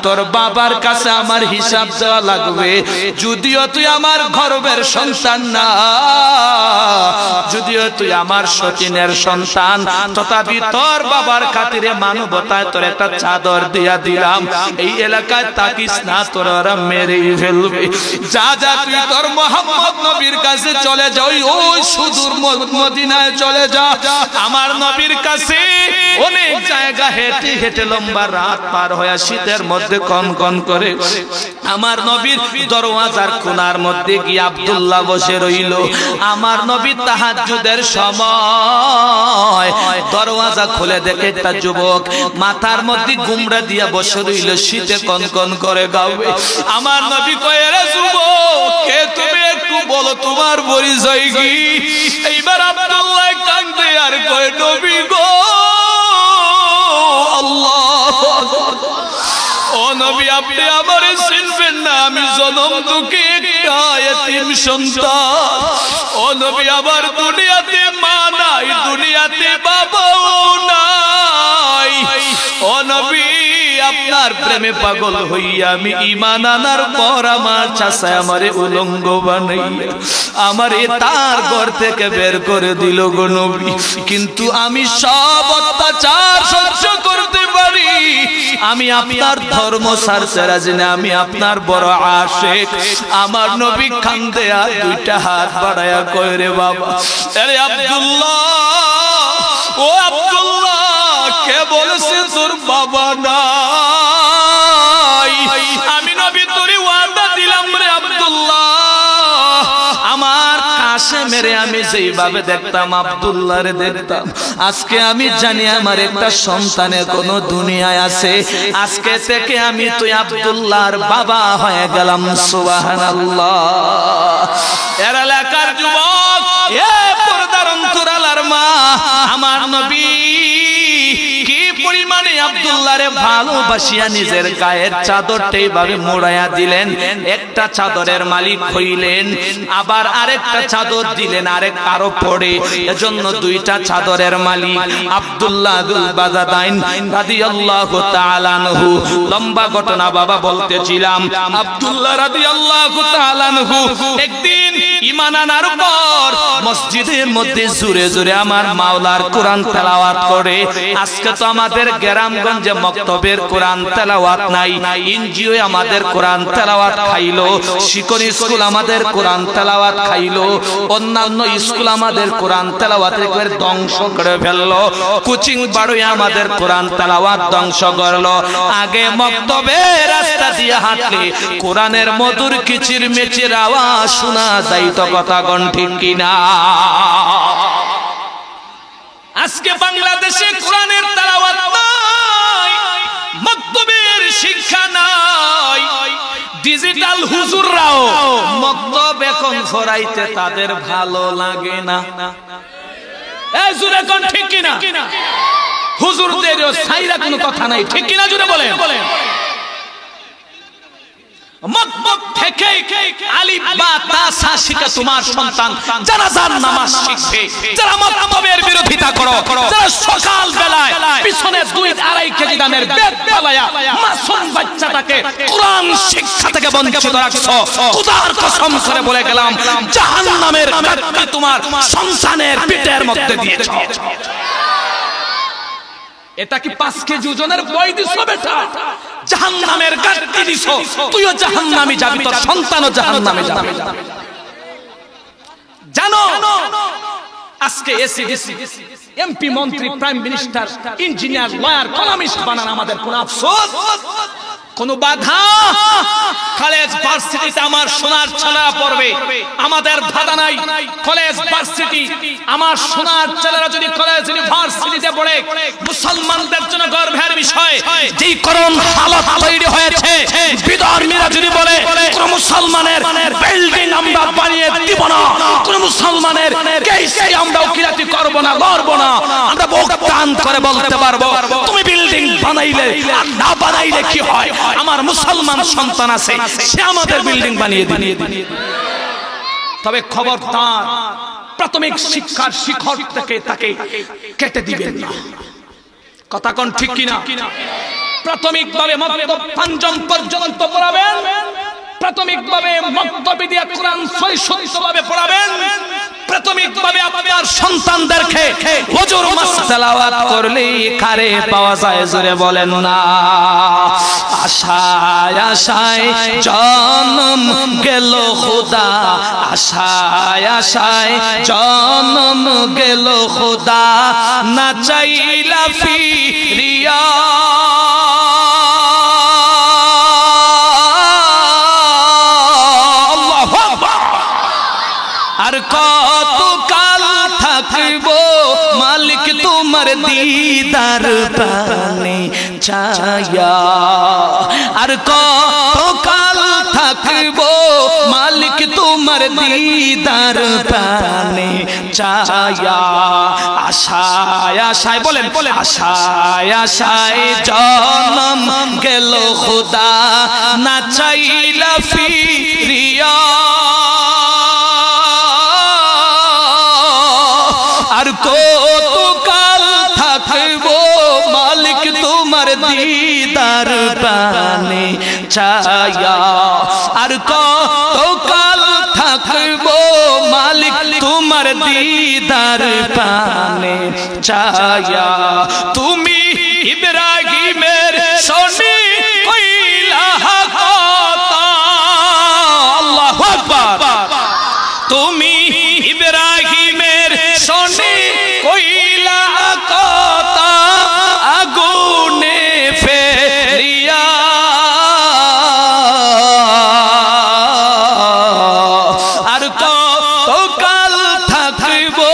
তোর বাবার কাছে আমার হিসাব দেওয়া লাগবে। যদিও তুই আমার গর্ভের সন্তান না, যদিও তুই আমার সতীনের সন্তান, তথাপি তোর বাবার খাতিরে মানবতায় তোর একটা চাদর দিয়া দিলাম। এই এলাকায় তাকিস না, তোর ওরা মেরেই ফেলবে। যা যা তুই তোর মুহাম্মদ নবীর কাছে চলে যা, ওই সুদূর মদিনায় চলে যা। আমার নবীর কাছে অনেক জায়গা হেঁটে হেঁটে লম্বা রাত পার হয়ে শীতের মধ্যে কনকন করে আমার নবীর দরওয়াজার কোণার মধ্যে গিয়ে আব্দুল্লাহ বসে রইল। আমার নবী তাহাজ্জুদের সময় দরওয়াজা খুলে দেখে একটা যুবক মাথার মধ্যে গুমরা দিয়া বসে রইল, শীতে কনকন করে গাবে। আমার নবী কয় রে যুবক কে তুমি, একটু বলো তোমার পরিচয় কি? এইবার আব্দুল্লাহ কাঁদে আর কয় নবী গো আল্লাহ, ও নবী আপনি আমারে চিনবেন না, আমি জনম দুঃখী একটা এতিম সন্তান। ও নবী আমার দুনিয়াতে মা নাই, দুনিয়াতে বাবাও নাই। ও নবী আপনার মদিনার প্রেমে পাগল হইয়া আমি ঈমান আনার পর আমার চাচা আমারে উলঙ্গ বানাইয়া আমারে তার ঘর থেকে বের করে দিল গো নবী। কিন্তু আমি সব অত্যাচার সহ্য করতে পারি, আমি আপনার ধর্ম ছাড়তে রাজি না, আমি আপনার বড় আশিক। আমার নবী কান্দে আর দুইটা হাত বাড়ায়া কয় রে বাবা, আরে আব্দুল্লাহ, ও আব্দুল্লাহ, কে বলেছে তোর বাবা নাই? আমি নবী তোরে ওয়াদা দিলাম রে আব্দুল্লাহ, আমার কাশেমের আমি যেইভাবে দেখতাম আব্দুল্লাহরে দেখতাম। আজকে আমি জানি আমার একটা সন্তানের কোন দুনিয়ায় আছে, আজকে থেকে আমি তুই আব্দুল্লাহর বাবা হয়ে গেলাম। সুবহানাল্লাহ। এর এলাকার যুবক, এ পর্দার অন্তরালার মা, আমার নবী কি পরিমাণে আব্দুল্লাহরে ভালোবাসিয়া নিজের গায়ের চাদরটা এইভাবে মোড়াইয়া দিলেন। একটা চাদরের মালিক হইলেন, আবার আরেকটা চাদর দিলেন আরেক আরো পড়ে, এজন্য দুইটা চাদরের মালিক আব্দুল্লাহ দুল বাজাদাইন রাদিয়াল্লাহু তাআলা আনহু। লম্বা ঘটনা বাবা বলতেছিলাম, আব্দুল্লাহ রাদিয়াল্লাহু তাআলা আনহু একদিন ঈমান আনার পর মসজিদের মধ্যে জোরে জোরে আমার মাওলার কোরআন তেলাওয়াত করে। আজকে তো আমাদের গ্রামগঞ্জে মক্তবের কোরআন তেলাওয়াত নাই, এনজিও আমাদের কোরআন তেলাওয়াত খাইলো, শিকরি স্কুল আমাদের কোরআন তেলাওয়াত খাইলো, অন্যান্য স্কুল আমাদের কোরআন তেলাওয়াত করে ধ্বংস করে ফেললো, কোচিং বাড়ি আমাদের কোরআন তেলাওয়াত ধ্বংস করলো। আগে মক্তবের রাস্তা দিয়ে হাঁটলে কোরআনের মধুর কিচির মিচির আওয়াজ শোনা যাইতো, কথা কোন ঠিক কিনা? আজকে বাংলাদেশে কোরআনের তেলাওয়াত নাই, মক্তবের শিক্ষা নাই, ডিজিটাল হুজুররাও মক্তব এখন পড়াইতে তাদের ভালো লাগে না। এই জুরে কোন ঠিক কিনা? হুজুরদেরও ছাইরা কোনো কথা নাই, ঠিক কিনা জুরে বলেন? মক্তব থেকে আলিফ বা তা সা শিখে তোমার সন্তান জানাজার নামাজ শিখবে। যারা মক্তবের বিরোধিতা করো, যারা সকাল বেলায় পিছনে 2-2.5 কেজি দামের বেদ ফালায়া মাসুম বাচ্চাটাকে কোরআন শিক্ষা থেকে বঞ্চিত রাখছো, খোদার কসম করে বলে গেলাম জাহান্নামের গাড়ি তোমার সন্তানের পেটের মধ্যে দিয়েছো। এটা কি 5 কেজি ওজনের বই দিছো বেটা? জাহান্নামের গাড়ি দিছো, তুইও জাহান্নামে যাবি, তোর সন্তানও জাহান্নামে যাবে। জানো আজকে এসিডিসি, এমপি, মন্ত্রী, prime minister, engineer, lawyer, economist বানান আমাদের কোন আফসোস, কোন বাধা? কলেজ ভার্সিটিতে আমার সোনার ছেলেরা পড়বে, আমাদের বাধা নাই। কলেজ ভার্সিটি আমার সোনার ছেলেরা যদি কলেজ ইউনিভার্সিটিতে পড়ে, মুসলমানদের জন্য গর্বের বিষয়। যেই করুণ হালত তৈরি হয়েছে, বিধর্মীরা যদি বলে কোন মুসলমানের বিল্ডিং আমরা বানিয়ে দিব না, কোন মুসলমানের কেসে আমরা উকিলাতি করব না, লড়ব না, আমরা বুক টান করে বলতে পারবো তুমি বিল্ডিং বানাইলে আর না বানাইলে কি হয়, আমার মুসলমান সন্তান আছে, সে আমাদের বিল্ডিং বানিয়ে দিবে। তবে খবরদার প্রাথমিক শিক্ষার শিখর থেকে তাকে কেটে দিবেন না, কথা কোন ঠিক কিনা? প্রাথমিকভাবে মক্তব পঞ্চম পর্যন্ত পড়াবেন, প্রাথমিকভাবে মক্তবে দিয়ে কোরআন সহিষ্ণুভাবে পড়াবেন, প্রাথমিকভাবে আপনার সন্তানদেরকে হুজুর মাসতেলাওয়াত করলে কারে পাওয়া যায় জোরে বলেন না। আশায় আশায় জন্ম গেল খোদা, আশায় আশায় জন্ম গেল খোদা, না চাইলা ফিরিয়া আর কত কাল থাকব মালিক তোমার দিদার প্রাণে চায়া, আর কত কাল থাকব মালিক তোমার দিদার প্রাণে চায়া। আশায় আশায় বলেন, আশায় আশায় জন্ম গেল খোদা, না চাইলা ফিরিয়া আর কত কাল থাকব মালিক তোমার দিদার পানে ছায়া আর কত কাল থাকবো মালিক তোমার দিদার পানে ছায়া তুমি ইব্রাহিমের সনে কইলা কথা আল্লাহু আকবার তুমি ইব্রাহিমের সনে কইলা কথা আগুনে ফেলিয়া আর কত কাল থাকবো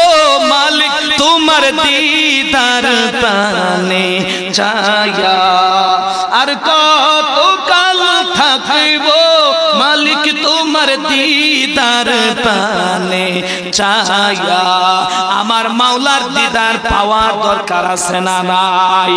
মালিক তোমার দিদার পানে ছায়া আর কত কাল থাকবো মালিক তোমার দিদার পানে ছায়া আমার মাওলার দিদার পাওয়ার দরকার আছে না নাই?